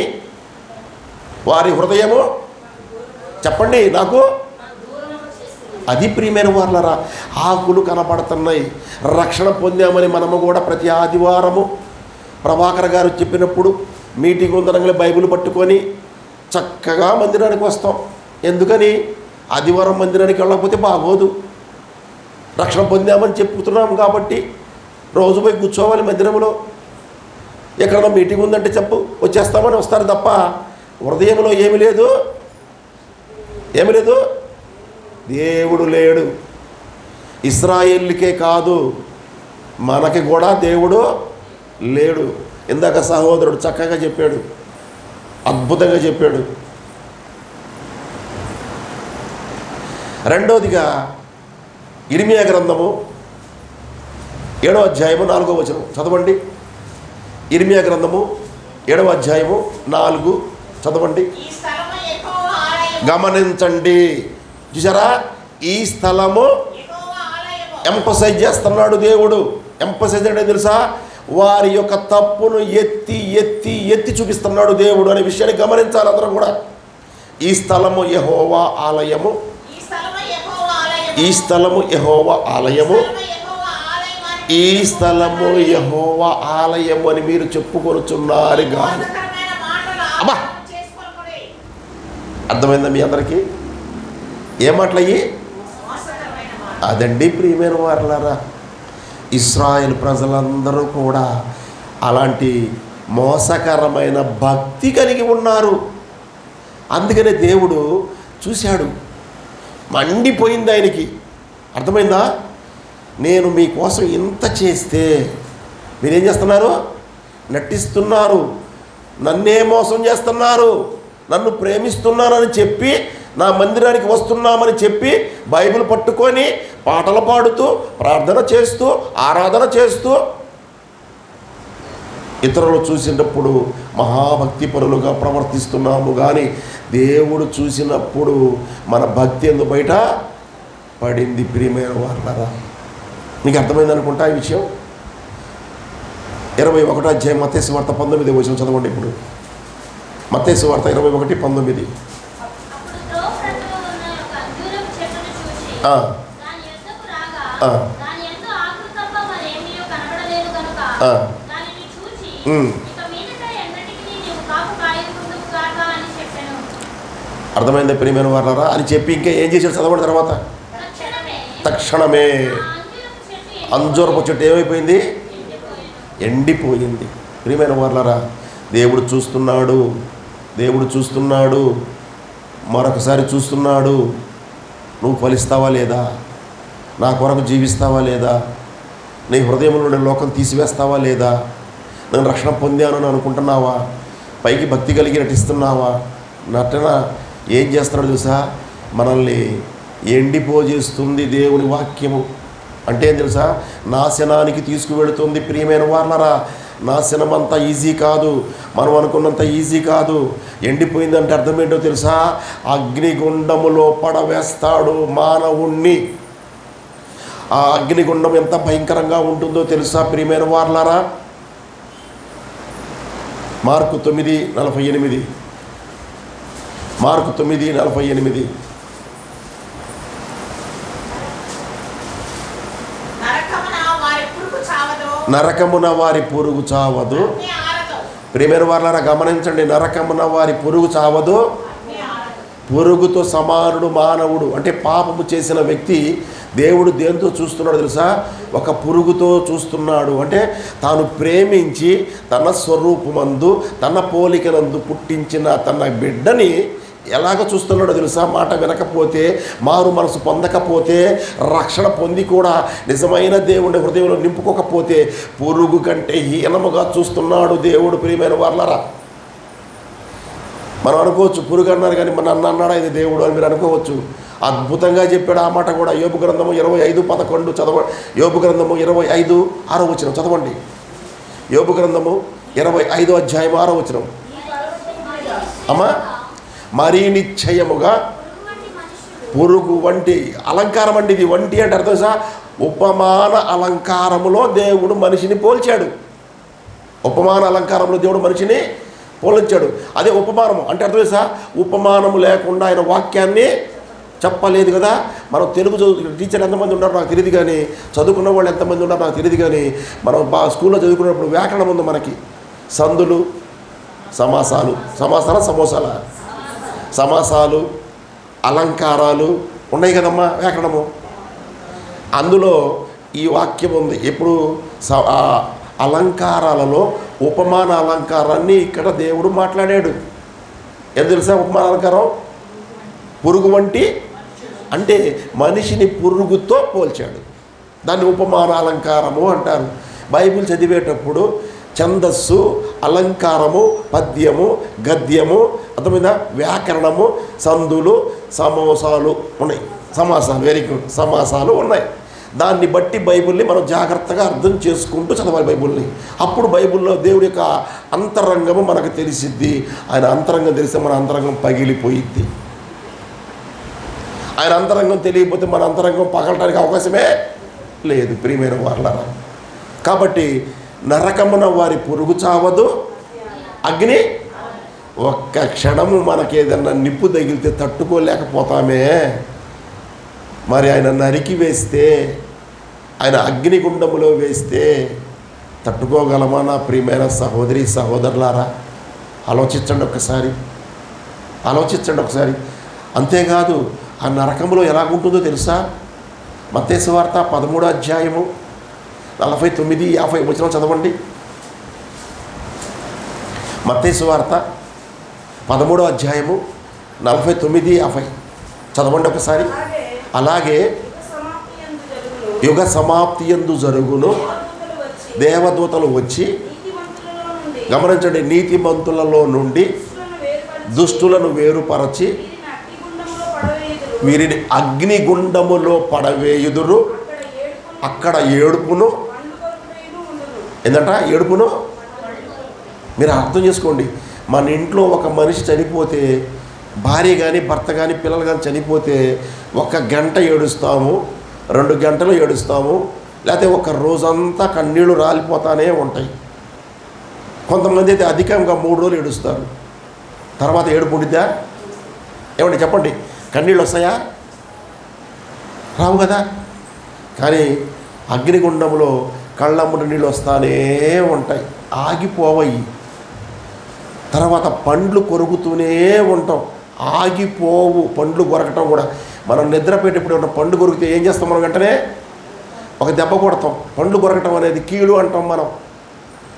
వారి హృదయము, చెప్పండి నాకు. అది ప్రియమైన వాళ్ళరా, ఆకులు కనపడుతున్నాయి. రక్షణ పొందామని మనము కూడా ప్రతి ఆదివారము ప్రభాకర్ గారు చెప్పినప్పుడు మీటింగ్ ఉందనగానే బైబిల్ పట్టుకొని చక్కగా మందిరానికి వస్తాం. ఎందుకని? ఆదివారం మందిరానికి వెళ్ళకపోతే బాగోదు. రక్షణ పొందామని చెప్పుతున్నాం కాబట్టి రోజు పోయి కూర్చోవాలి మందిరంలో. ఎక్కడన్నా మీటింగ్ ఉందంటే చెప్పు, వచ్చేస్తామని వస్తారు తప్ప హృదయంలో ఏమి లేదు, ఏమి లేదు. దేవుడు లేడు. ఇశ్రాయేలుకే కాదు, మనకి కూడా దేవుడు లేడు. ఇందాక సహోదరుడు చక్కగా చెప్పాడు, అద్భుతంగా చెప్పాడు. రెండోదిగా ఇర్మియా గ్రంథము 7వ అధ్యాయము 4వ వచనం చదవండి. ఇర్మియా గ్రంథము 7వ అధ్యాయము 4 చదవండి. గమనించండి, చూసారా? ఈ స్థలము ఎంపసైజ్ చేస్తున్నాడు దేవుడు. ఎంపసైజ్ అంటే తెలుసా? వారి యొక్క తప్పును ఎత్తి ఎత్తి ఎత్తి చూపిస్తున్నాడు దేవుడు అనే విషయాన్ని గమనించాలి అందరూ కూడా. ఈ స్థలము యెహోవా ఆలయము, ఈ స్థలము యెహోవా ఆలయము, ఈ స్థలము యెహోవా ఆలయము అని మీరు చెప్పుకొనుచున్నారు కానీ. అబ్బా, అర్థమైందా మీ అందరికీ? ఏ మాటలయ్యి? అదండి ప్రియమైన వారలారా, ఇశ్రాయేల్ ప్రజలందరూ కూడా అలాంటి మోసకరమైన భక్తి కలిగి ఉన్నారు. అందుకనే దేవుడు చూశాడు, మండిపోయింది ఆయనకి. అర్థమైందా? నేను మీకోసం ఇంత చేస్తే మీరేం చేస్తున్నారు? నటిస్తున్నారు, నన్నే మోసం చేస్తున్నారు, నన్ను ప్రేమిస్తున్నానని చెప్పి, నా మందిరానికి వస్తున్నామని చెప్పి, బైబిల్ పట్టుకొని పాటలు పాడుతూ, ప్రార్థన చేస్తూ, ఆరాధన చేస్తూ ఇతరులు చూసినప్పుడు మహాభక్తి పరులుగా ప్రవర్తిస్తున్నాము. కానీ దేవుడు చూసినప్పుడు మన భక్తి ఎందుకు బయట పడింది. ప్రియమైన వారులారా, మీకు అర్థమైంది అనుకుంటా ఈ విషయం. 21వ అధ్యాయం మత్తయి సువార్త 19వ వచనం చదవండి. ఇప్పుడు మత్తయి సువార్త 21:19. అర్థమైందా ప్రియమైన వారులారా అని చెప్పి ఇంకా ఏం చేశాడు చదవండి. తర్వాత తక్షణమే అంజూరపు చెట్టు ఏమైపోయింది? ఎండిపోయింది. ప్రియమైన వారులారా, దేవుడు చూస్తున్నాడు, దేవుడు చూస్తున్నాడు, మరొకసారి చూస్తున్నాడు. నువ్వు ఫలిస్తావా లేదా? నా కొరకు జీవిస్తావా లేదా? నీ హృదయంలో నుండి లోకం తీసివేస్తావా లేదా? నేను రక్షణ పొందాను అని అనుకుంటున్నావా? పైకి భక్తి కలిగి నటిస్తున్నావా? నటన ఏం చేస్తున్నాడు తెలుసా? మనల్ని ఎండిపోజేస్తుంది దేవుని వాక్యము. అంటే ఏం తెలుసా? నాశనానికి తీసుకువెళుతుంది. ప్రియమైన వారులారా, నాశనం అంత ఈజీ కాదు, మనం అనుకున్నంత ఈజీ కాదు. ఎండిపోయిందంటే అర్థం ఏంటో తెలుసా? అగ్నిగుండములో పడవేస్తాడు మానవుణ్ణి. ఆ అగ్నిగుండం ఎంత భయంకరంగా ఉంటుందో తెలుసా ప్రియమైన వారులారా? మార్కు 9:48. మార్కు 9:48. నరకమున వారి పురుగు చావదు. ప్రియమైన వారులారా గమనించండి, నరకమున వారి పురుగు చావదు. పురుగుతో సమానుడు మానవుడు. అంటే పాపము చేసిన వ్యక్తి దేవుడు దేంతో చూస్తున్నాడు తెలుసా? ఒక పురుగుతో చూస్తున్నాడు. అంటే తాను ప్రేమించి తన స్వరూపమందు తన పోలికనందు పుట్టించిన తన బిడ్డని ఎలాగ చూస్తున్నాడో తెలుసా? మాట వినకపోతే, మారు మనసు పొందకపోతే, రక్షణ పొంది కూడా నిజమైన దేవుడి హృదయంలో నింపుకోకపోతే పురుగు కంటే హీనముగా చూస్తున్నాడు దేవుడు. ప్రియమైన వారులారా, మనం అనుకోవచ్చు పురుగు అన్నారు కానీ మన అన్నాడా ఇది దేవుడు అని మీరు అనుకోవచ్చు. అద్భుతంగా చెప్పాడు ఆ మాట కూడా. యోబు గ్రంథము 25:11 చదవండి. యోబు గ్రంథము 25:6 వచనం చదవండి. యోబు గ్రంథము 25వ అధ్యాయం 6వ వచనం. అమ్మా, మరీ నిశ్చయముగా పురుగు వంటి అలంకారం అండి ఇది. వంటి అంటే అర్థం సా ఉపమాన అలంకారములో దేవుడు మనిషిని పోల్చాడు. ఉపమాన అలంకారంలో దేవుడు మనిషిని పోల్చాడు. అదే ఉపమానము అంటే అర్థం సా ఉపమానము లేకుండా ఆయన వాక్యాన్ని చెప్పలేదు కదా. మనం తెలుగు టీచర్ ఎంతమంది ఉన్నారో నాకు తెలియదు, కానీ చదువుకున్న వాళ్ళు ఎంతమంది ఉన్నారో నాకు తెలియదు, కానీ మనం స్కూల్లో చదువుకున్నప్పుడు వ్యాకరణం ఉంది మనకి. సందులు, సమాసాలు, సమాసాలు, అలంకారాలు ఉన్నాయి కదమ్మా వ్యాకరణము. అందులో ఈ వాక్యం ఉంది. ఇప్పుడు అలంకారాలలో ఉపమాన అలంకారాన్ని ఇక్కడ దేవుడు మాట్లాడాడు. ఏం తెలుసా ఉపమాన అలంకారం? పురుగు వంటి అంటే మనిషిని పురుగుతో పోల్చాడు. దాన్ని ఉపమాన అలంకారము అంటారు. బైబిల్ చదివేటప్పుడు ఛందస్సు, అలంకారము, పద్యము, గద్యము, అర్థమైందా? వ్యాకరణము, సందులు, సమాసాలు ఉన్నాయి. సమాసాలు, వెరీ గుడ్, సమాసాలు ఉన్నాయి. దాన్ని బట్టి బైబిల్ని మనం జాగ్రత్తగా అర్థం చేసుకుంటూ చదవాలి బైబిల్ని. అప్పుడు బైబిల్లో దేవుడి యొక్క అంతరంగము మనకు తెలిసిద్ది. ఆయన అంతరంగం తెలిస్తే మన అంతరంగం పగిలిపోయిద్ది. ఆయన అంతరంగం తెలియకపోతే మన అంతరంగం పగలడానికి అవకాశమే లేదు. ప్రియమైన వారులారా, కాబట్టి నరకమున వారి పురుగు చావదు, అగ్ని ఒక్క క్షణము మనకి ఏదన్నా నిప్పు తగిలితే తట్టుకోలేకపోతామే. మరి ఆయన నరికి వేస్తే, ఆయన అగ్నిగుండములో వేస్తే తట్టుకోగలమా? నా ప్రియమైన సహోదరి సహోదరులారా, ఆలోచించండి ఒకసారి. అంతేకాదు ఆ నరకములో ఎలాగుంటుందో తెలుసా? మత్తయి సువార్త 13వ అధ్యాయము 49-50 వచనం చదవండి. మత్తయి సువార్త 13వ అధ్యాయము 49-50 చదవండి ఒకసారి. అలాగే యుగ సమాప్తి యందు జరుగును, దేవదూతలు వచ్చి, గమనించండి, నీతిమంతులలో నుండి దుష్టులను వేరుపరచి వీరిని అగ్నిగుండములో పడవేయుదురు, అక్కడ ఏడుపును. ఏంటంట ఏడుపును? మీరు అర్థం చేసుకోండి. మన ఇంట్లో ఒక మనిషి చనిపోతే, భార్య కానీ భర్త కానీ పిల్లలు కానీ చనిపోతే 1 గంట ఏడుస్తాము, 2 గంటలు ఏడుస్తాము, లేకపోతే ఒక రోజంతా కన్నీళ్ళు రాలిపోతానే ఉంటాయి. కొంతమంది అయితే అధికంగా 3 రోజులు ఏడుస్తారు. తర్వాత ఏడుపు ఉండిద్దా? ఏమండి చెప్పండి, కన్నీళ్ళు వస్తాయా? రావు కదా. కానీ అగ్నిగుండంలో కళ్ళమ్మడి నీళ్ళు వస్తానే ఉంటాయి, ఆగిపోవయి. తర్వాత పండ్లు కొరుకుతూనే ఉంటాం, ఆగిపోవు పండ్లు కొరకటం కూడా. మనం నిద్రపోయేటప్పుడు ఉన్న పండు కొరికితే ఏం చేస్తాం? మనం వెంటనే ఒక దెబ్బ కొడతాం. పండ్లు కొరకటం అనేది కీడు అంటాం మనం.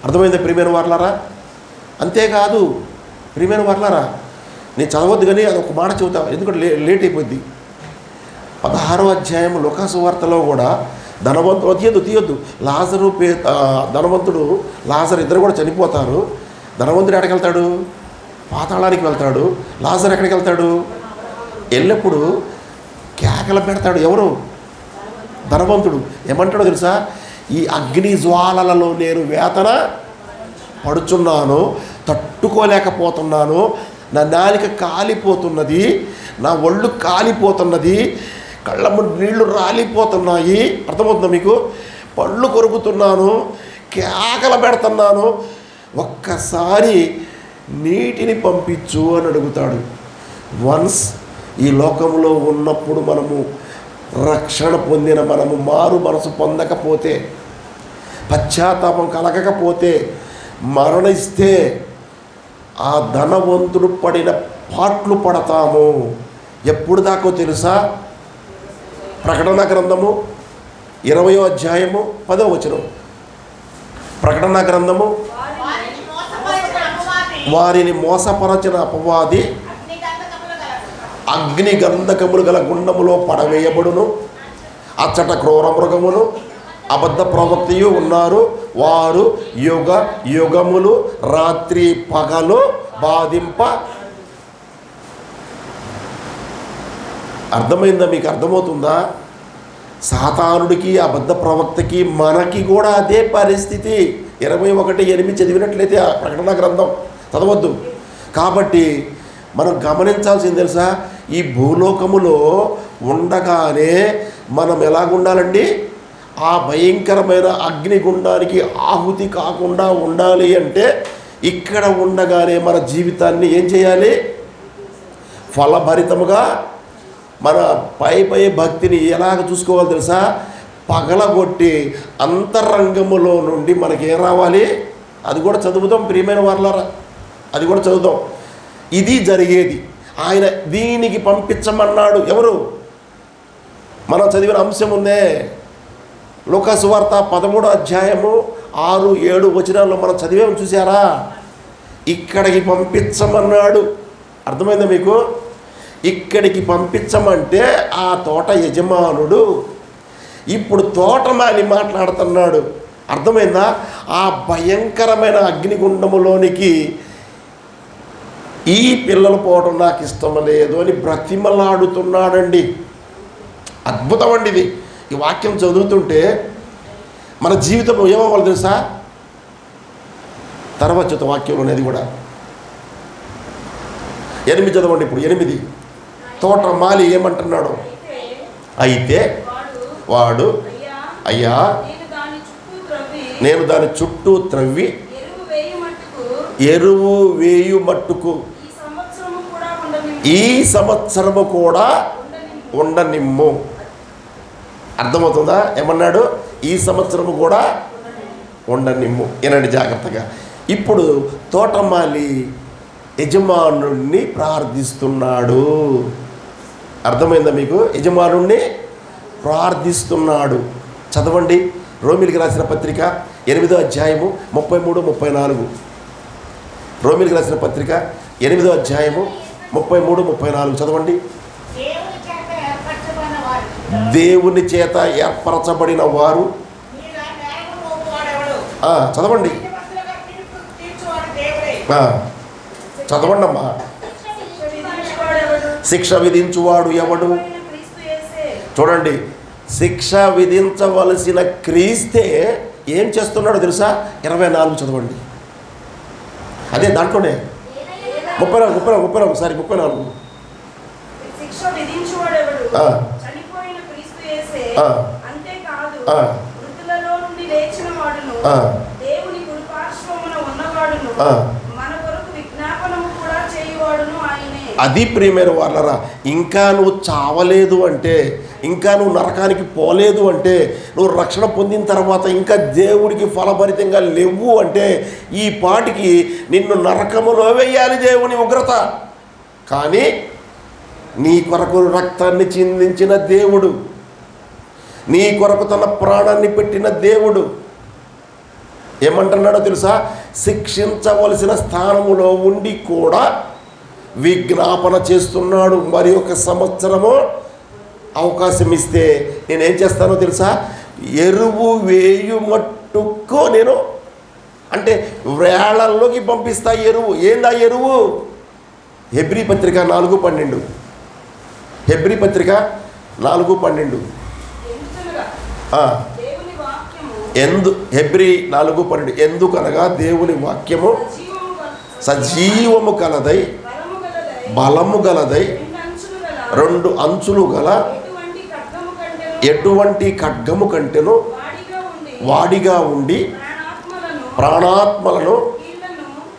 అర్థమైందా ప్రియమైన వారలారా? అంతేకాదు ప్రియమైన వారలారా, నేను చదవద్దు కానీ అది ఒక మాట చెబుతా, ఎందుకంటే లేట్ అయిపోద్ది. 16వ అధ్యాయం లూకాసు వార్తలో కూడా ధనవంతుడు తీయొద్దు ధనవంతుడు లాజరు ఇద్దరు కూడా చనిపోతారు. ధనవంతుడు ఎక్కడికి వెళ్తాడు? పాతాళానికి వెళ్తాడు. లాజరు ఎక్కడికి వెళ్తాడు? వెళ్ళినప్పుడు కేకలు పెడతాడు. ఎవరు? ధనవంతుడు. ఏమంటాడో తెలుసా? ఈ అగ్ని జ్వాలలలో నేను వేతన పడుచున్నాను, తట్టుకోలేకపోతున్నాను, నా నాలిక కాలిపోతున్నది, నా ఒళ్ళు కాలిపోతున్నది, కళ్ళము నీళ్లు రాలిపోతున్నాయి. అర్థమవుతుందా మీకు? పళ్ళు కొరుకుతున్నాను, కేకలు పెడుతున్నాను, ఒక్కసారి నీటిని పంపించు అని అడుగుతాడు. వన్స్ ఈ లోకంలో ఉన్నప్పుడు మనము రక్షణ పొందిన మనము మారు మనసు పొందకపోతే, పశ్చాత్తాపం కలగకపోతే, మరణిస్తే ఆ ధనవంతుడు పడిన పాట్లు పడతాము. ఎప్పుడు దాకో తెలుసా? ప్రకటన గ్రంథము 20వ అధ్యాయము 10వ వచనం. ప్రకటన గ్రంథము, వారిని మోసపరచిన అపవాది అగ్ని గంధకములు గల గుండములో పడవేయబడును, అచ్చట క్రూర మృగమును అబద్ధ ప్రవక్తయు ఉన్నారు, వారు యుగ యుగములు రాత్రి పగలు బాధింప. అర్థమైందా? మీకు అర్థమవుతుందా? సాతానుడికి, అబద్ధ ప్రవక్తకి, మనకి కూడా అదే పరిస్థితి. 21:8 చదివినట్లయితే ఆ ప్రకటన గ్రంథం చదవద్దు. కాబట్టి మనం గమనించాల్సింది తెలుసా? ఈ భూలోకములో ఉండగానే మనం ఎలాగుండాలండి? ఆ భయంకరమైన అగ్నిగుండానికి ఆహుతి కాకుండా ఉండాలి అంటే ఇక్కడ ఉండగానే మన జీవితాన్ని ఏం చేయాలి? ఫలభరితముగా మన పై భక్తిని ఎలాగ చూసుకోవాలి తెలుసా? పగలగొట్టి అంతరంగములో నుండి మనకి ఏం రావాలి? అది కూడా చదువుతాం ప్రియమైన వారలారా, అది కూడా చదువుతాం. ఇది జరిగేది. ఆయన దీనికి పంపించమన్నాడు. ఎవరు? మనం చదివిన అంశం ఉందే లూకాసు వార్త 13వ అధ్యాయము 6, 7 వచనాల్లో మనం చదివాము, చూసారా? ఇక్కడికి పంపించమన్నాడు. అర్థమైందా మీకు? ఇక్కడికి పంపించమంటే ఆ తోట యజమానుడు ఇప్పుడు తోటమాలి మాట్లాడుతున్నాడు. అర్థమైందా? ఆ భయంకరమైన అగ్నిగుండములోనికి ఈ పిల్లలు పోవడం నాకు ఇష్టం లేదు అని బ్రతిమలాడుతున్నాడండి. అద్భుతం అండి ఇది. ఈ వాక్యం చదువుతుంటే మన జీవితం ఏమవ్వాలి తెలుసా? తర్వాత వాక్యంలో అనేది కూడా 8 చదవండి. ఇప్పుడు 8 తోటమాలి ఏమంటున్నాడు? అయితే వాడు, అయ్యా నేను దాని చుట్టూ త్రవ్వి ఎరువు వేయు మట్టుకు ఈ సంవత్సరము కూడా ఉండనిమ్ము. అర్థమవుతుందా? ఏమన్నాడు? ఈ సంవత్సరము కూడా ఉండనిమ్ము. ఏనండి జాగ్రత్తగా. ఇప్పుడు తోటమాలి యజమానుడిని ప్రార్థిస్తున్నాడు. అర్థమైందా మీకు? యజమానుడిని ప్రార్థిస్తున్నాడు. చదవండి. రోమిలికి రాసిన పత్రిక 8వ అధ్యాయము 33, 34. రోమిలికి రాసిన పత్రిక 8వ అధ్యాయము 33, 34 చదవండి. దేవుని చేత ఏర్పరచబడిన వారు, చదవండి, చదవండి అమ్మా. శిక్ష విధించువాడు ఎవడు? చూడండి, శిక్ష విధించవలసిన క్రీస్తే ఏం చేస్తున్నాడో తెలుసా? 24 చదవండి. అదే దాంట్లోనే 34 ఒకసారి 34. శిక్ష విధించువాడెవడు? చనిపోయిన క్రీస్తు యేసే. అంతేకాదు మృతులలో నుండి లేచిన వాడును, దేవుని కుడిపార్శ్వమున ఉన్నవాడును, మన కొరకు విజ్ఞాపనము కూడా చేయువాడును ఆయనే. అది ప్రియమైన వాళ్ళరా, ఇంకా నువ్వు చావలేదు అంటే, ఇంకా నువ్వు నరకానికి పోలేదు అంటే, నువ్వు రక్షణ పొందిన తర్వాత ఇంకా దేవుడికి ఫలభరితంగా లేవు అంటే, ఈ పాటికి నిన్ను నరకములో వేయాలి దేవుని ఉగ్రత. కానీ నీ కొరకు రక్తాన్ని చిందించిన దేవుడు, నీ కొరకు తన ప్రాణాన్ని పెట్టిన దేవుడు ఏమంటున్నాడో తెలుసా? శిక్షించవలసిన స్థానములో ఉండి కూడా విజ్ఞాపన చేస్తున్నాడు. మరి ఒక సంవత్సరము అవకాశం ఇస్తే నేనేం చేస్తానో తెలుసా? ఎరువు వేయు మట్టుకు నేను అంటే వేళల్లోకి పంపిస్తా ఎరువు. ఏందా ఎరువు? హెబ్రీ పత్రిక 4:12. హెబ్రీ పత్రిక 4:12. హెబ్రీ 4:12. ఎందుకనగా దేవుని వాక్యము సజీవము కలదై బలము గలదై 2 అంచులు గల ఎటువంటి ఖడ్గము కంటెను వాడిగా ఉండి ప్రాణాత్మలను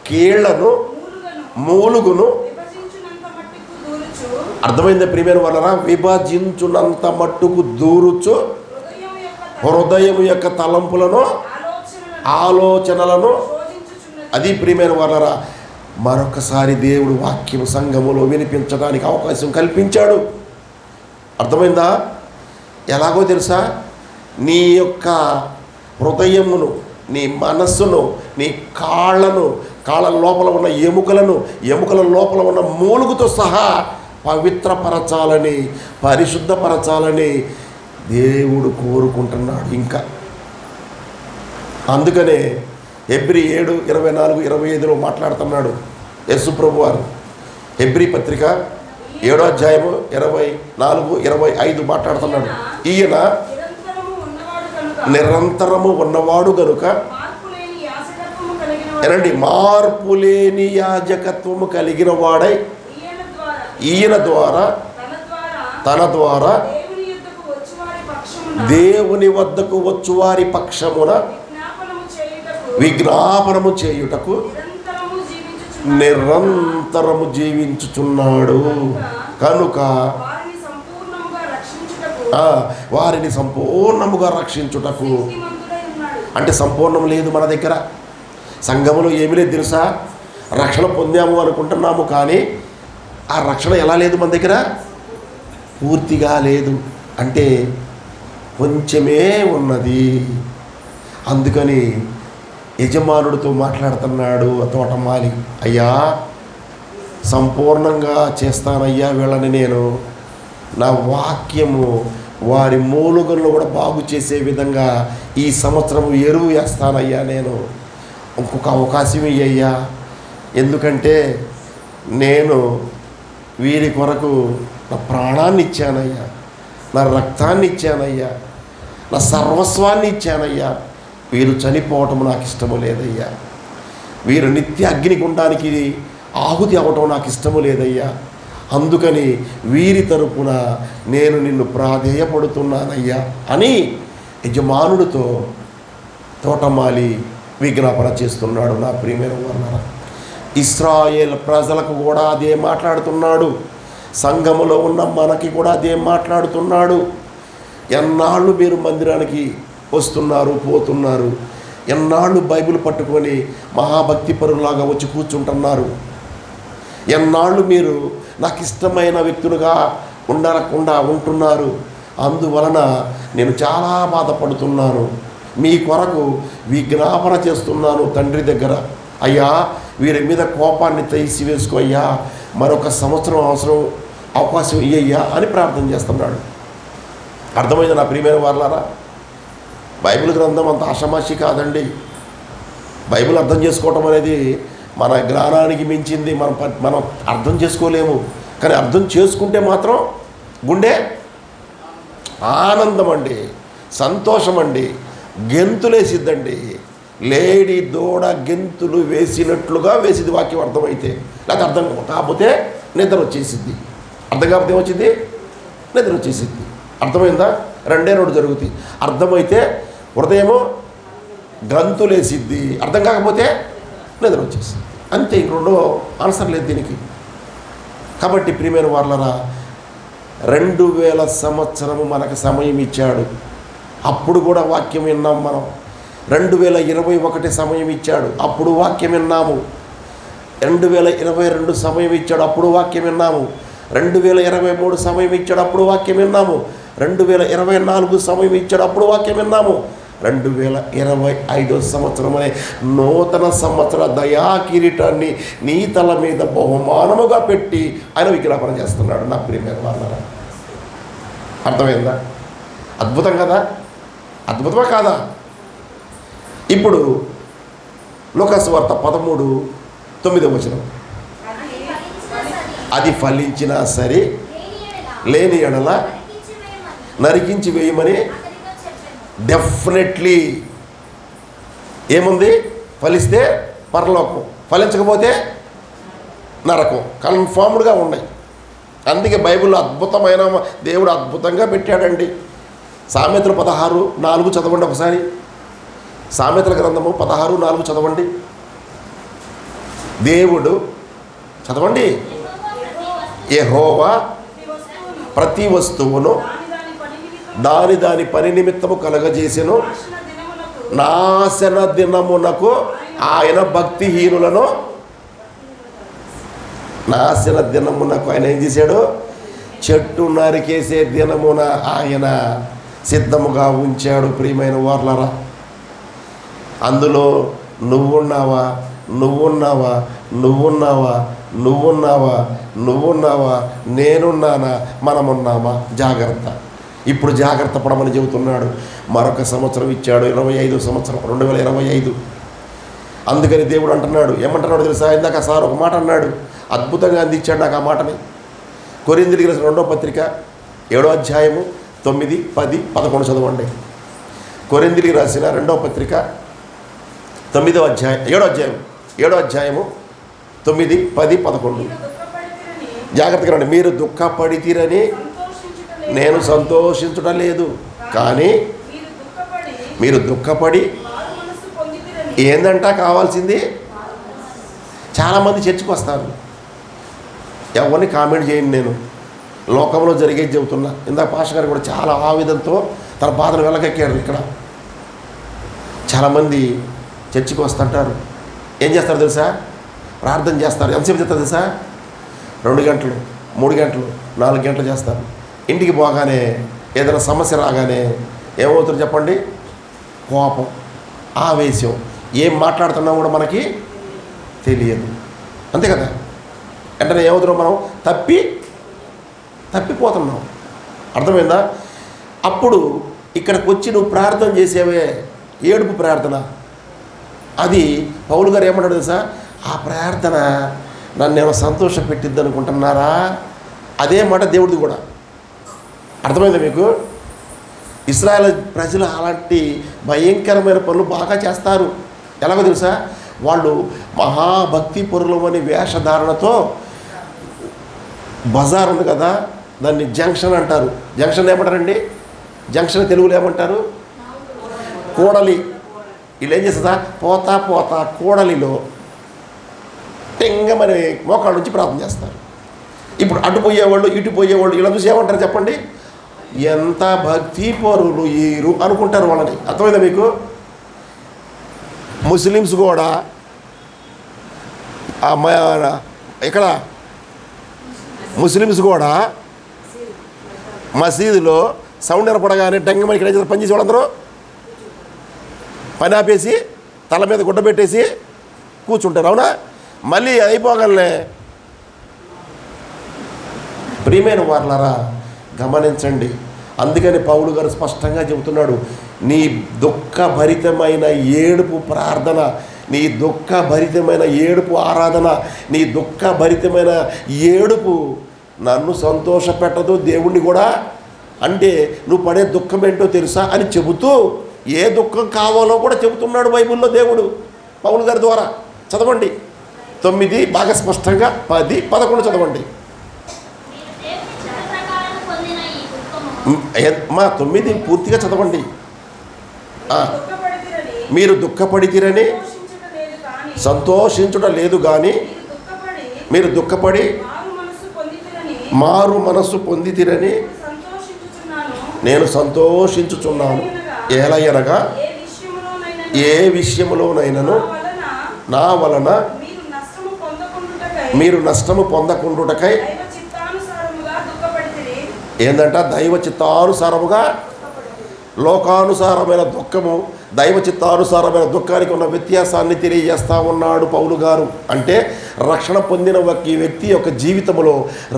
కీళ్లను మూలుగును. అర్థమైందా ప్రియమైన వాళ్ళరా? విభజించునంత మట్టుకు దూరుచు హృదయం యొక్క తలంపులను ఆలోచనలను. అది ప్రియమైన వాళ్ళరా, మరొకసారి దేవుడు వాక్యం సంఘములో వినిపించడానికి అవకాశం కల్పించాడు. అర్థమైందా? ఎలాగో తెలుసా? నీ యొక్క హృదయమును, నీ మనస్సును, నీ కాళ్ళ లోపల ఉన్న ఎముకల లోపల ఉన్న మూలుగుతో సహా పవిత్రపరచాలని, పరిశుద్ధపరచాలని దేవుడు కోరుకుంటున్నాడు. ఇంకా అందుకనే హెబ్రీ 7:24-25 మాట్లాడుతున్నాడు యేసు ప్రభు వారు. హెబ్రీ పత్రిక 7:24-25 మాట్లాడుతున్నాడు. ఈయన నిరంతరము ఉన్నవాడు గనుక ఏనండి, మార్పులేని యాజకత్వము కలిగిన వాడై ఈయన ద్వారా తన ద్వారా దేవుని వద్దకు వచ్చువారి పక్షమున విజ్ఞాపనము చేయుటకు నిరంతరము జీవించుచున్నాడు. కనుక వారిని సంపూర్ణముగా రక్షించుటకు. అంటే సంపూర్ణం లేదు మన దగ్గర. సంఘములో ఏమీ లేదు తెలుసా? రక్షణ పొందాము అనుకుంటున్నాము, కానీ ఆ రక్షణ ఎలా లేదు మన దగ్గర? పూర్తిగా లేదు. అంటే కొంచెమే ఉన్నది. అందుకని యజమానుడితో మాట్లాడుతున్నాడు తోటమాలి, అయ్యా సంపూర్ణంగా చేస్తానయ్యా వీళ్ళని, నేను నా వాక్యము వారి మూలుగలను కూడా బాగు చేసే విధంగా ఈ సంవత్సరం ఎరువు వేస్తానయ్యా, నేను ఇంకొక అవకాశం ఇయ్యయ్యా. ఎందుకంటే నేను వీరి కొరకు నా ప్రాణాన్ని ఇచ్చానయ్యా, నా రక్తాన్ని ఇచ్చానయ్యా, నా సర్వస్వాన్ని ఇచ్చానయ్యా. వీరు చనిపోవటం నాకు ఇష్టము లేదయ్యా. వీరు నిత్య అగ్నిగుండానికి ఆహుతి అవ్వటం నాకు ఇష్టము లేదయ్యా. అందుకని వీరి తరపున నేను నిన్ను ప్రాధేయపడుతున్నానయ్యా అని యజమానుడితో తోటమాలి విజ్ఞాపన చేస్తున్నాడు. నా ప్రియమైన వారలారా, ఇశ్రాయేల్ ప్రజలకు కూడా అదే మాట్లాడుతున్నాడు. సంఘములో ఉన్న మనకి కూడా అదే మాట్లాడుతున్నాడు. ఎన్నాళ్ళు మీరు మందిరానికి వస్తున్నారు, పోతున్నారు? ఎన్నాళ్ళు బైబిల్ పట్టుకొని మహాభక్తి పరులాగా వచ్చి కూర్చుంటున్నారు? ఎన్నాళ్ళు మీరు నాకు ఇష్టమైన వ్యక్తులుగా ఉండకుండా ఉంటున్నారు? అందువలన నేను చాలా బాధపడుతున్నాను. మీ కొరకు విజ్ఞాపన చేస్తున్నాను తండ్రి దగ్గర. అయ్యా, వీరి మీద కోపాన్ని తీసివేసుకో అయ్యా, మరొక సంవత్సరం అవకాశం ఇయ్యయ్యా అని ప్రార్థన చేస్తున్నాడు. అర్థమైంది నా ప్రియమైన వారలారా? బైబిల్ గ్రంథం అంత ఆషామాషి కాదండి. బైబిల్ అర్థం చేసుకోవటం అనేది మన జ్ఞానానికి మించింది. మనం అర్థం చేసుకోలేము. కానీ అర్థం చేసుకుంటే మాత్రం గుండె ఆనందం అండి, సంతోషం అండి, గెంతులేసిద్దండి. లేడి దూడ గెంతులు వేసినట్లుగా వేసిద్ది వాక్యం అర్థమైతే. లేకపోతే అర్థం కాకపోతే నిద్ర వచ్చేసిద్ది. అర్థం కాకపోతే ఏమొచ్చింది? నిద్ర వచ్చేసిద్ది. అర్థమైందా? రెండే జరుగుతాయి. అర్థమైతే హృదయము గంతులేసిద్ది, అర్థం కాకపోతే నిద్ర వచ్చేసిద్ది. అంతే, ఇంక రెండో ఆన్సర్ లేదు దీనికి. కాబట్టి ప్రియమైన వాళ్ళరా, 2000 సంవత్సరము మనకు సమయం ఇచ్చాడు. అప్పుడు కూడా వాక్యం విన్నాం మనం. 2021 సమయం ఇచ్చాడు, అప్పుడు వాక్యం విన్నాము. 2022 సమయం ఇచ్చాడు, అప్పుడు వాక్యం విన్నాము. 2023 సమయం ఇచ్చాడు, అప్పుడు వాక్యం విన్నాము. 2024 సమయం ఇచ్చాడు, అప్పుడు వాక్యం విన్నాము. 2025 సంవత్సరం అనే నూతన సంవత్సర దయా కిరీటాన్ని నీ తల మీద బహుమానముగా పెట్టి ఆయన విజ్ఞాపన చేస్తున్నాడు. నా ప్రియమైన వాళ్ళరా, అర్థమైందా? అద్భుతం కదా? అద్భుతమా కాదా? ఇప్పుడు లూకాసు వార్త 13:9 అది ఫలించినా సరే లేని ఎడల నరికించి వేయమని. డెఫినెట్లీ ఏముంది? ఫలిస్తే పరలోకం, ఫలించకపోతే నరకం. కన్ఫామ్డ్గా ఉన్నాయి. అందుకే బైబిల్లో అద్భుతమైన దేవుడు అద్భుతంగా పెట్టాడండి. సామెతలు 16:4 చదవండి ఒకసారి. సామెతల గ్రంథము 16:4 చదవండి. దేవుడు చదవండి. యెహోవా ప్రతి వస్తువును దాని పని నిమిత్తము కలగజేసెను. నాశన దినమునకు ఆయన భక్తిహీనులను, నాశన దినమునకు ఆయన ఏం చేశాడు? చెట్టు నరికేసే దినమున ఆయన సిద్ధముగా ఉంచాడు. ప్రియమైన వార్లరా, అందులో నువ్వున్నావా? నువ్వున్నావా? నువ్వున్నావా? నువ్వున్నావా? నువ్వున్నావా? నేనున్నానా? మనమున్నామా? జాగ్రత్త. ఇప్పుడు జాగ్రత్త పడమని చెబుతున్నాడు. మరొక సంవత్సరం ఇచ్చాడు, 25 సంవత్సరం, 2025. అందుకని దేవుడు అంటున్నాడు, ఏమంటున్నాడు తెలుసా? ఇందాక సార్ ఒక మాట అన్నాడు, అద్భుతంగా అందించాడు నాకు ఆ మాటని. కొరింథీయులకు రాసిన 2వ పత్రిక 7వ అధ్యాయము 9, 10, 11 చదవండి. కొరింథీయులకు రాసిన 2వ పత్రిక 7వ అధ్యాయము 9, 10, 11. జాగ్రత్తగా రండి. మీరు దుఃఖపడితీరని నేను సంతోషించడం లేదు, కానీ మీరు దుఃఖపడి ఏందంట కావాల్సింది? చాలామంది చర్చకు వస్తారు, ఎవరిని కామెంట్ చేయండి, నేను లోకంలో జరిగేది చెబుతున్నా. ఇందాక పాస్టర్ గారు కూడా చాలా ఆవేదనతో తన బాధను వెళ్ళకెక్కారు. ఇక్కడ చాలామంది చర్చికి వస్తుంటారు, ఏం చేస్తారు తెలుసా? ప్రార్థన చేస్తారు. ఎంతసేపు చేస్తారు తెలుసా? 2 గంటలు, 3 గంటలు, 4 గంటలు చేస్తారు. ఇంటికి పోగానే ఏదైనా సమస్య రాగానే ఏమవుతుంది చెప్పండి? కోపం, ఆవేశం, ఏం మాట్లాడుతున్నా కూడా మనకి తెలియదు. అంతే కదా? వెంటనే ఏమవుతున్నాం? మనం తప్పిపోతున్నాం. అర్థమైందా? అప్పుడు ఇక్కడికి వచ్చి నువ్వు ప్రార్థన చేసేవే, ఏడుపు ప్రార్థన, అది పౌలు గారు ఏమంటాడు తెలుసా? ఆ ప్రార్థన నన్ను ఏమో సంతోష పెట్టిద్ది అనుకుంటున్నారా? అదే మాట దేవుడిది కూడా. అర్థమైందా మీకు? ఇశ్రాయేలు ప్రజలు అలాంటి భయంకరమైన పనులు బాగా చేస్తారు. ఎలాగో తెలుసా? వాళ్ళు మహాభక్తి పరులమని వేషధారణతో బజార్ ఉంది కదా, దాన్ని జంక్షన్ అంటారు. జంక్షన్ ఏమంటారండి? జంక్షన్ తెలుగులో ఏమంటారు? కూడలి. వీళ్ళు ఏం చేస్తుందా? పోతా కూడలిలో టెంగమని మోకాళ్ళ నుంచి ప్రార్థన చేస్తారు. ఇప్పుడు అటు పోయేవాళ్ళు ఇటు పోయేవాళ్ళు ఇలా చూసి ఏమంటారు చెప్పండి? ఎంత భక్తి పరులు ఈరు అనుకుంటారు వాళ్ళని. అర్థమైందా మీకు? ముస్లిమ్స్ కూడా ఇక్కడ ముస్లిమ్స్ కూడా మసీదులో సౌండ్ ఏర్పడగానే టెంగమని ఇక్కడ పనిచేసే వాళ్ళందరూ పని ఆపేసి తల మీద గుడ్డ పెట్టేసి కూర్చుంటారు. అవునా? మళ్ళీ అయిపోగలనే. ప్రియమైన వారలారా, గమనించండి. అందుకని పౌలు గారు స్పష్టంగా చెబుతున్నాడు, నీ దుఃఖభరితమైన ఏడుపు ప్రార్థన, నీ దుఃఖభరితమైన ఏడుపు ఆరాధన, నీ దుఃఖభరితమైన ఏడుపు నన్ను సంతోష పెట్టదు, దేవుణ్ణి కూడా. అంటే నువ్వు పడే దుఃఖం ఏంటో తెలుసా అని చెబుతూ ఏ దుఃఖం కావాలో కూడా చెబుతున్నాడు బైబిల్లో దేవుడు పౌలు గారి ద్వారా. చదవండి 9 బాగా స్పష్టంగా, 10, 11 చదవండి. మా 9 పూర్తిగా చదవండి. మీరు దుఃఖపడితిరని సంతోషించుట లేదు కానీ మీరు దుఃఖపడి మారు మనస్సు పొందితిరని నేను సంతోషించుచున్నాను. ఎలయనగా ఏ విషయములోనైనను నా వలన మీరు నష్టము పొందకుండుటకై ఏందంట? దైవ చిత్తానుసారముగా. లోకానుసారమైన దుఃఖము దైవ చిత్తానుసారమైన దుఃఖానికి ఉన్న వ్యత్యాసాన్ని తెలియజేస్తూ ఉన్నాడు పౌలు గారు. అంటే రక్షణ పొందిన ఈ వ్యక్తి యొక్క జీవితంలో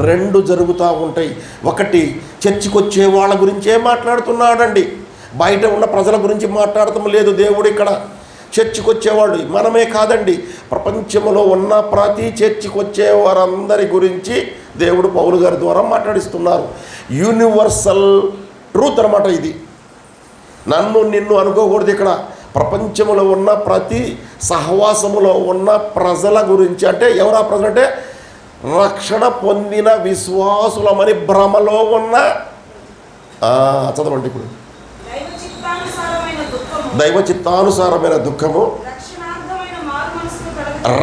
2 జరుగుతూ ఉంటాయి. ఒకటి, చర్చికి వచ్చే వాళ్ళ గురించే మాట్లాడుతున్నాడండి, బయట ఉన్న ప్రజల గురించి మాట్లాడటం లేదు దేవుడు ఇక్కడ. చర్చికి వచ్చేవాడు మనమే కాదండి, ప్రపంచంలో ఉన్న ప్రతి చర్చికి వచ్చే వారందరి గురించి దేవుడు పౌలు గారి ద్వారా మాట్లాడిస్తున్నారు. యూనివర్సల్ ట్రూత్ అన్నమాట ఇది. నన్ను నిన్ను అనుకోకూడదు ఇక్కడ. ప్రపంచంలో ఉన్న ప్రతి సహవాసములో ఉన్న ప్రజల గురించి. అంటే ఎవరా ప్రజలు అంటే రక్షణ పొందిన విశ్వాసులమని భ్రమలో ఉన్న చదవండి ఇప్పుడు. దైవ చిత్తానుసారమైన దుఃఖము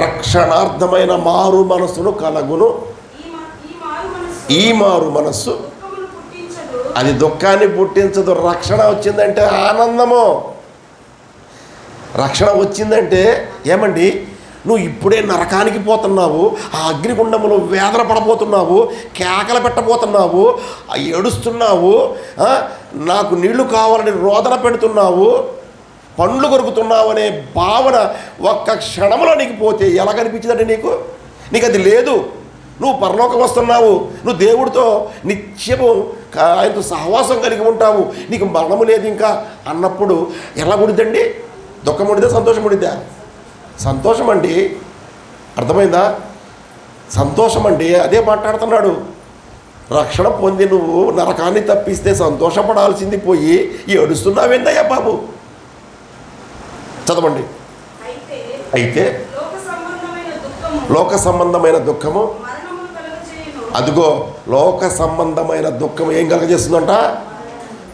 రక్షణార్థమైన మారు మనస్సును కలగును. ఈ మారు మనస్సు అది దుఃఖాన్ని పుట్టించదు. రక్షణ వచ్చిందంటే ఆనందము. రక్షణ వచ్చిందంటే ఏమండి, నువ్వు ఇప్పుడే నరకానికి పోతున్నావు, ఆ అగ్నిగుండంలో వేదన పడబోతున్నావు, కేకలు పెట్టబోతున్నావు, ఏడుస్తున్నావు, నాకు నీళ్లు కావాలని రోదన పెడుతున్నావు, పండ్లు కొరుకుతున్నావు అనే భావన ఒక్క క్షణంలో నీకు పోతే ఎలా కనిపించిందంటే నీకు అది లేదు. నువ్వు పరలోకం వస్తున్నావు, నువ్వు దేవుడితో నిత్యము ఆయనతో సహవాసం కలిగి ఉంటావు, నీకు మరణము లేదు ఇంకా అన్నప్పుడు ఎలా ఉండిద్దండి? దుఃఖం ఉండిద్దా, సంతోషం ఉండిద్దా? సంతోషం అండి. అర్థమైందా? సంతోషం అండి. అదే మాట్లాడుతున్నాడు. రక్షణ పొంది నువ్వు నరకాన్ని తప్పిస్తే సంతోషపడాల్సింది పోయి ఏడుస్తున్నావేందయ్యా బాబు? చదవండి. అయితే లోక సంబంధమైన దుఃఖము, అదిగో లోక సంబంధమైన దుఃఖం ఏం కలగజేస్తుందంట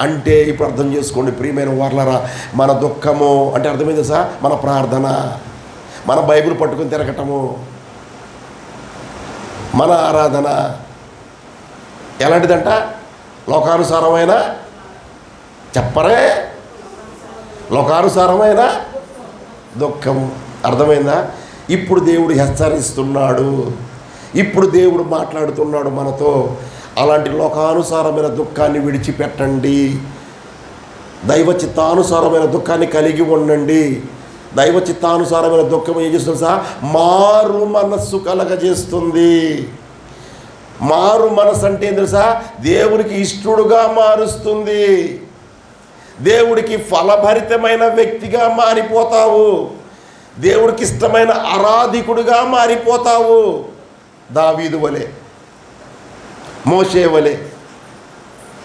అంటే, ఇప్పుడు అర్థం చేసుకోండి ప్రియమైన వారలారా, మన దుఃఖము అంటే అర్థమైంది సార్, మన ప్రార్థన, మన బైబిల్ పట్టుకొని తిరగటము, మన ఆరాధన ఎలాంటిదంట? లోకానుసారమైన, చెప్పరే, లోకానుసారమైన దుఃఖము. అర్థమైందా? ఇప్పుడు దేవుడు హెచ్చరిస్తున్నాడు, ఇప్పుడు దేవుడు మాట్లాడుతున్నాడు మనతో. అలాంటి లోకానుసారమైన దుఃఖాన్ని విడిచిపెట్టండి, దైవ చిత్తానుసారమైన దుఃఖాన్ని కలిగి ఉండండి. దైవ చిత్తానుసారమైన దుఃఖం ఏం చేస్తుంది సార్? మారు మనస్సు కలగజేస్తుంది. మారు మనస్సు అంటే ఏం తెలుసా? దేవునికి ఇష్టడుగా మారుస్తుంది. దేవుడికి ఫలభరితమైన వ్యక్తిగా మారిపోతావు, దేవుడికి ఇష్టమైన ఆరాధికుడిగా మారిపోతావు. దావీదు వలె, మోషే వలె.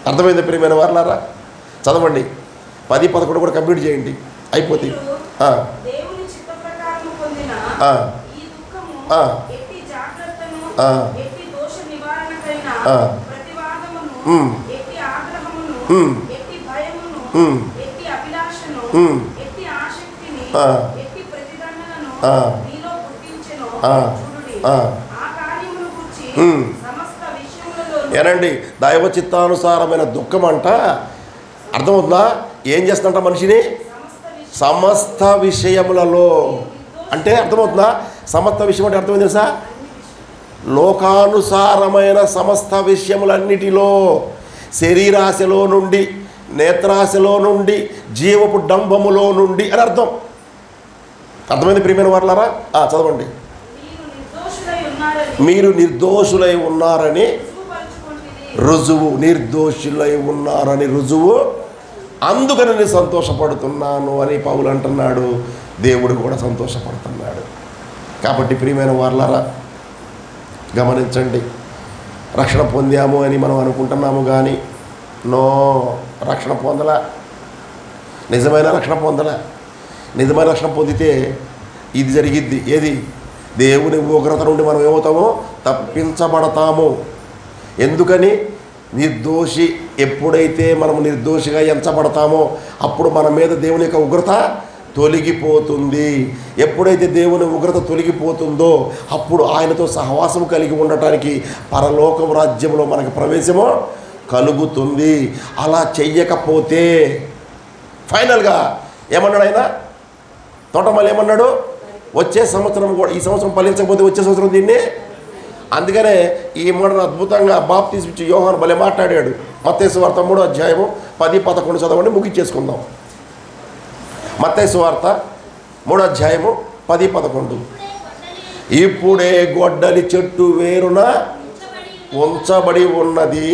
అర్థమైంది ప్రియమైన వారలారా? చదవండి 10, 11 కూడా కంప్లీట్ చేయండి, అయిపోతాయి. ఏనండి, దైవ చిత్తానుసారమైన దుఃఖం అంట అర్థమవుతుందా? ఏం చేస్తుందంట మనిషిని? సమస్త విషయములలో అంటే అర్థమవుతుందా? సమస్త విషయం అంటే అర్థమైంది తెలుసా? లోకానుసారమైన సమస్త విషయములన్నిటిలో, శరీరాశలో నుండి, నేత్రాశలో నుండి, జీవపు డంబములో నుండి అని అర్థం. అర్థమైంది ప్రియమైన వారలారా? చదవండి. మీరు నిర్దోషులై ఉన్నారని రుజువు, నిర్దోషులై ఉన్నారని రుజువు, అందుకని నేను సంతోషపడుతున్నాను అని పౌలు అంటున్నాడు. దేవుడు కూడా సంతోషపడుతున్నాడు. కాబట్టి ప్రియమైన వారలారా గమనించండి, రక్షణ పొందాము అని మనం అనుకుంటున్నాము, కానీ నో, రక్షణ పొందలా. నిజమైన రక్షణ పొందలా. నిజమైన రక్షణ పొందితే ఇది జరిగిద్ది. ఏది? దేవుని ఉగ్రత నుండి మనం ఏమవుతామో తప్పించబడతాము. ఎందుకని? నిర్దోషి ఎప్పుడైతే మనం నిర్దోషిగా ఎంచబడతామో అప్పుడు మన మీద దేవుని యొక్క ఉగ్రత తొలగిపోతుంది. ఎప్పుడైతే దేవుని ఉగ్రత తొలగిపోతుందో అప్పుడు ఆయనతో సహవాసం కలిగి ఉండటానికి పరలోకం రాజ్యంలో మనకు ప్రవేశమో కలుగుతుంది. అలా చెయ్యకపోతే ఫైనల్గా ఏమన్నాడు ఆయన? తోటమాలి ఏమన్నాడు? వచ్చే సంవత్సరం కూడా, ఈ సంవత్సరం ఫలించకపోతే వచ్చే సంవత్సరం దీన్ని. అందుకనే ఈ మాటను అద్భుతంగా బాప్తిస్మం ఇచ్చి యోహాను భలే మాట్లాడాడు. మత్తయి సువార్త 3వ అధ్యాయము 10-11 చదవండి, ముగించేసుకుందాం. మత్తయి సువార్త 3వ అధ్యాయము 10-11. ఇప్పుడే గొడ్డలి చెట్టు వేరున ఉంచబడి ఉన్నది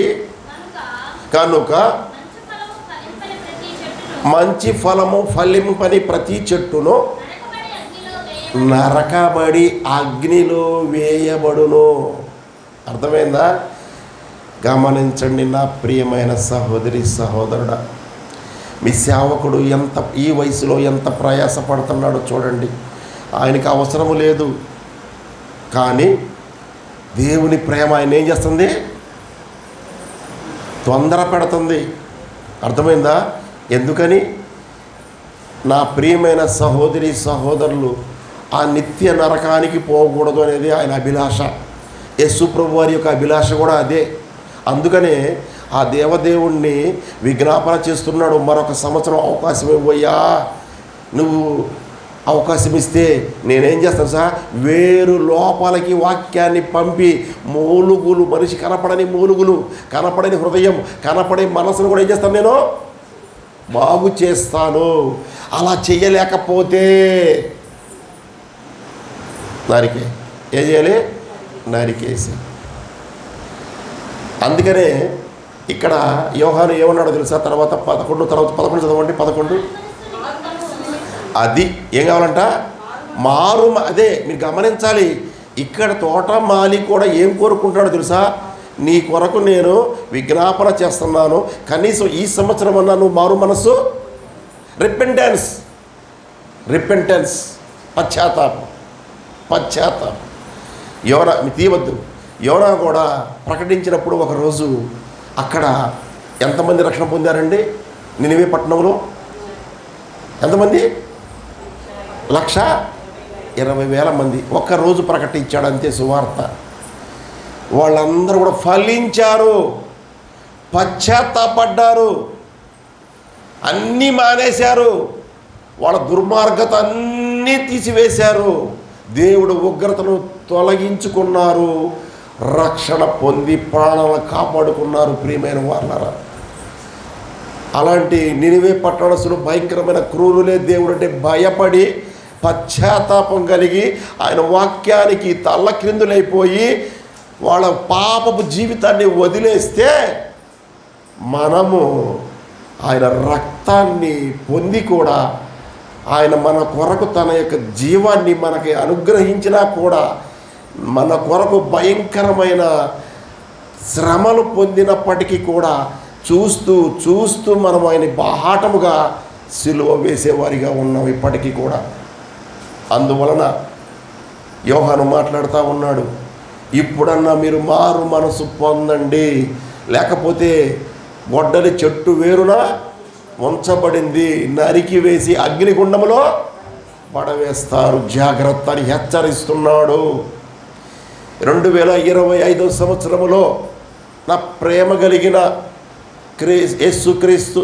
కనుక మంచి ఫలము ఫలింపని ప్రతి చెట్టును నరకబడి అగ్నిలో వేయబడును. అర్థమైందా? గమనించండి నా ప్రియమైన సహోదరి సహోదరుడా, మీ సేవకుడు ఈ వయసులో ఎంత ప్రయాసపడుతున్నాడో చూడండి. ఆయనకి అవసరము లేదు, కానీ దేవుని ప్రేమ ఆయన ఏం చేస్తుంది? తొందర పెడుతుంది. అర్థమైందా? ఎందుకని? నా ప్రియమైన సహోదరి సహోదరులు ఆ నిత్య నరకానికి పోకూడదు అనేది ఆయన అభిలాష. యేసు ప్రభు వారి యొక్క అభిలాష కూడా అదే. అందుకనే ఆ దేవదేవుణ్ణి విజ్ఞాపన చేస్తున్నాడు, మరొక సంవత్సరం అవకాశం ఇవ్వయ్యా. నువ్వు అవకాశం ఇస్తే నేనేం చేస్తాను సార్? వేరు లోపలికి వాక్యాన్ని పంపి మూలుగులు, మనిషి కనపడని మూలుగులు, కనపడని హృదయం, కనపడే మనసును కూడా ఏం చేస్తాను? నేను బాగు చేస్తాను. అలా చెయ్యలేకపోతే నరికే. ఏం చేయాలి? నరికేసి. అందుకనే ఇక్కడ యోహాను ఏమన్నాడో తెలుసా? తర్వాత 11 చదవండి. 11 అది ఏం కావాలంట? మారు. అదే మీరు గమనించాలి. ఇక్కడ తోటమాలి కూడా ఏం కోరుకుంటాడో తెలుసా? నీ కొరకు నేను విజ్ఞాపన చేస్తున్నాను, కనీసం ఈ సంవత్సరం అన్నా నువ్వు మారు మనసు, రిపెంటెన్స్, పశ్చాత్తాపం. యోనా తీయవద్దు. యోనా కూడా ప్రకటించినప్పుడు ఒకరోజు అక్కడ ఎంతమంది రక్షణ పొందారండి? నినివే పట్టణంలో ఎంతమంది? 1,20,000 మంది. ఒక్కరోజు ప్రకటించాడు అంతే సువార్త. వాళ్ళందరూ కూడా ఫలించారు, పశ్చాత్తాపడ్డారు, అన్నీ మానేశారు, వాళ్ళ దుర్మార్గత అన్నీ తీసివేశారు, దేవుడు ఉగ్రతను తొలగించుకున్నారు, రక్షణ పొంది ప్రాణాలను కాపాడుకున్నారు. ప్రియమైన వాళ్ళారా, అలాంటి నినివే పట్టణస్తులు భయంకరమైన క్రూరులే. దేవుడు అంటే భయపడి పశ్చాత్తాపం కలిగి ఆయన వాక్యానికి తల్లక్రిందులైపోయి వాళ్ళ పాపపు జీవితాన్ని వదిలేస్తే మనము ఆయన రక్తాన్ని పొంది కూడా ఆయన మన కొరకు తన యొక్క జీవాన్ని మనకి అనుగ్రహించినా కూడా మన కొరకు భయంకరమైన శ్రమలు పొందినప్పటికీ కూడా చూస్తూ మనం ఆయన బాహాటముగా సిలువ వేసేవారిగా ఉన్నాం ఇప్పటికీ కూడా. అందువలన యోహాను మాట్లాడుతూ ఉన్నాడు, ఇప్పుడన్నా మీరు మారు మనసు పొందండి, లేకపోతే గొడ్డలి చెట్టు వేరున ఉంచబడింది, నరికి వేసి అగ్నిగుండములో పడవేస్తారు, జాగ్రత్త అని హెచ్చరిస్తున్నాడు. 2025 సంవత్సరములో నా ప్రేమ కలిగిన యేసుక్రీస్తు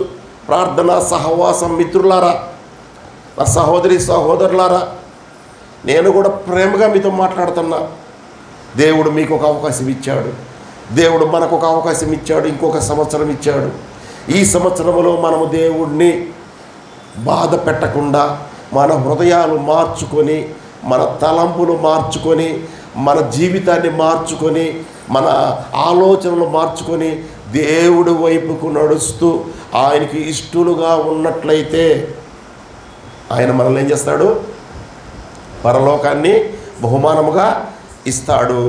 ప్రార్థన సహవాసం మిత్రులారా, నా సహోదరి సహోదరులారా, నేను కూడా ప్రేమగా మీతో మాట్లాడుతున్నా. దేవుడు మీకు ఒక అవకాశం ఇచ్చాడు, దేవుడు మనకు ఒక అవకాశం ఇచ్చాడు, ఇంకొక సంవత్సరం ఇచ్చాడు. ఈ సంవత్సరంలో మనము దేవుడిని బాధ పెట్టకుండా మన హృదయాలు మార్చుకొని, మన తలంపులు మార్చుకొని, మన జీవితాన్ని మార్చుకొని, మన ఆలోచనలు మార్చుకొని దేవుడి వైపుకు నడుస్తూ ఆయనకి ఇష్టలుగా ఉన్నట్లయితే ఆయన మనల్ని ఏం చేస్తాడు? పరలోకాన్ని బహుమానముగా ఇస్తాడు.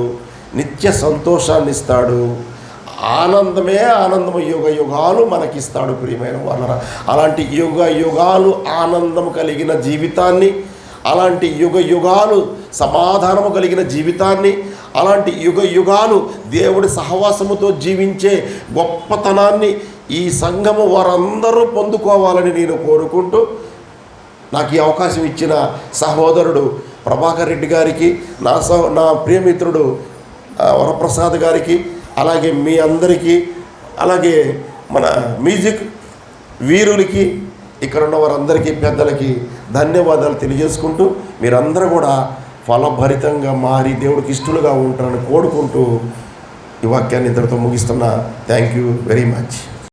నిత్య సంతోషాన్ని ఇస్తాడు. ఆనందమే ఆనందము యుగ యుగాలు మనకిస్తాడు ప్రియమైన వాళ్ళరా. అలాంటి యుగ యుగాలు ఆనందము కలిగిన జీవితాన్ని, అలాంటి యుగ యుగాలు సమాధానము కలిగిన జీవితాన్ని, అలాంటి యుగ యుగాలు దేవుడి సహవాసముతో జీవించే గొప్పతనాన్ని ఈ సంఘము వారందరూ పొందుకోవాలని నేను కోరుకుంటూ, నాకు ఈ అవకాశం ఇచ్చిన సహోదరుడు ప్రభాకర్ రెడ్డి గారికి, నా ప్రియమిత్రుడు వరప్రసాద్ గారికి, అలాగే మీ అందరికీ, అలాగే మన మ్యూజిక్ వీరులకి, ఇక్కడ ఉన్న వారందరికీ పెద్దలకి ధన్యవాదాలు తెలియజేసుకుంటూ, మీరందరూ కూడా ఫలభరితంగా మారి దేవుడికి ఇష్టలుగా ఉంటారని కోరుకుంటూ ఈ వాక్యాన్ని ఇంతటితో ముగిస్తున్నా. Thank you very much.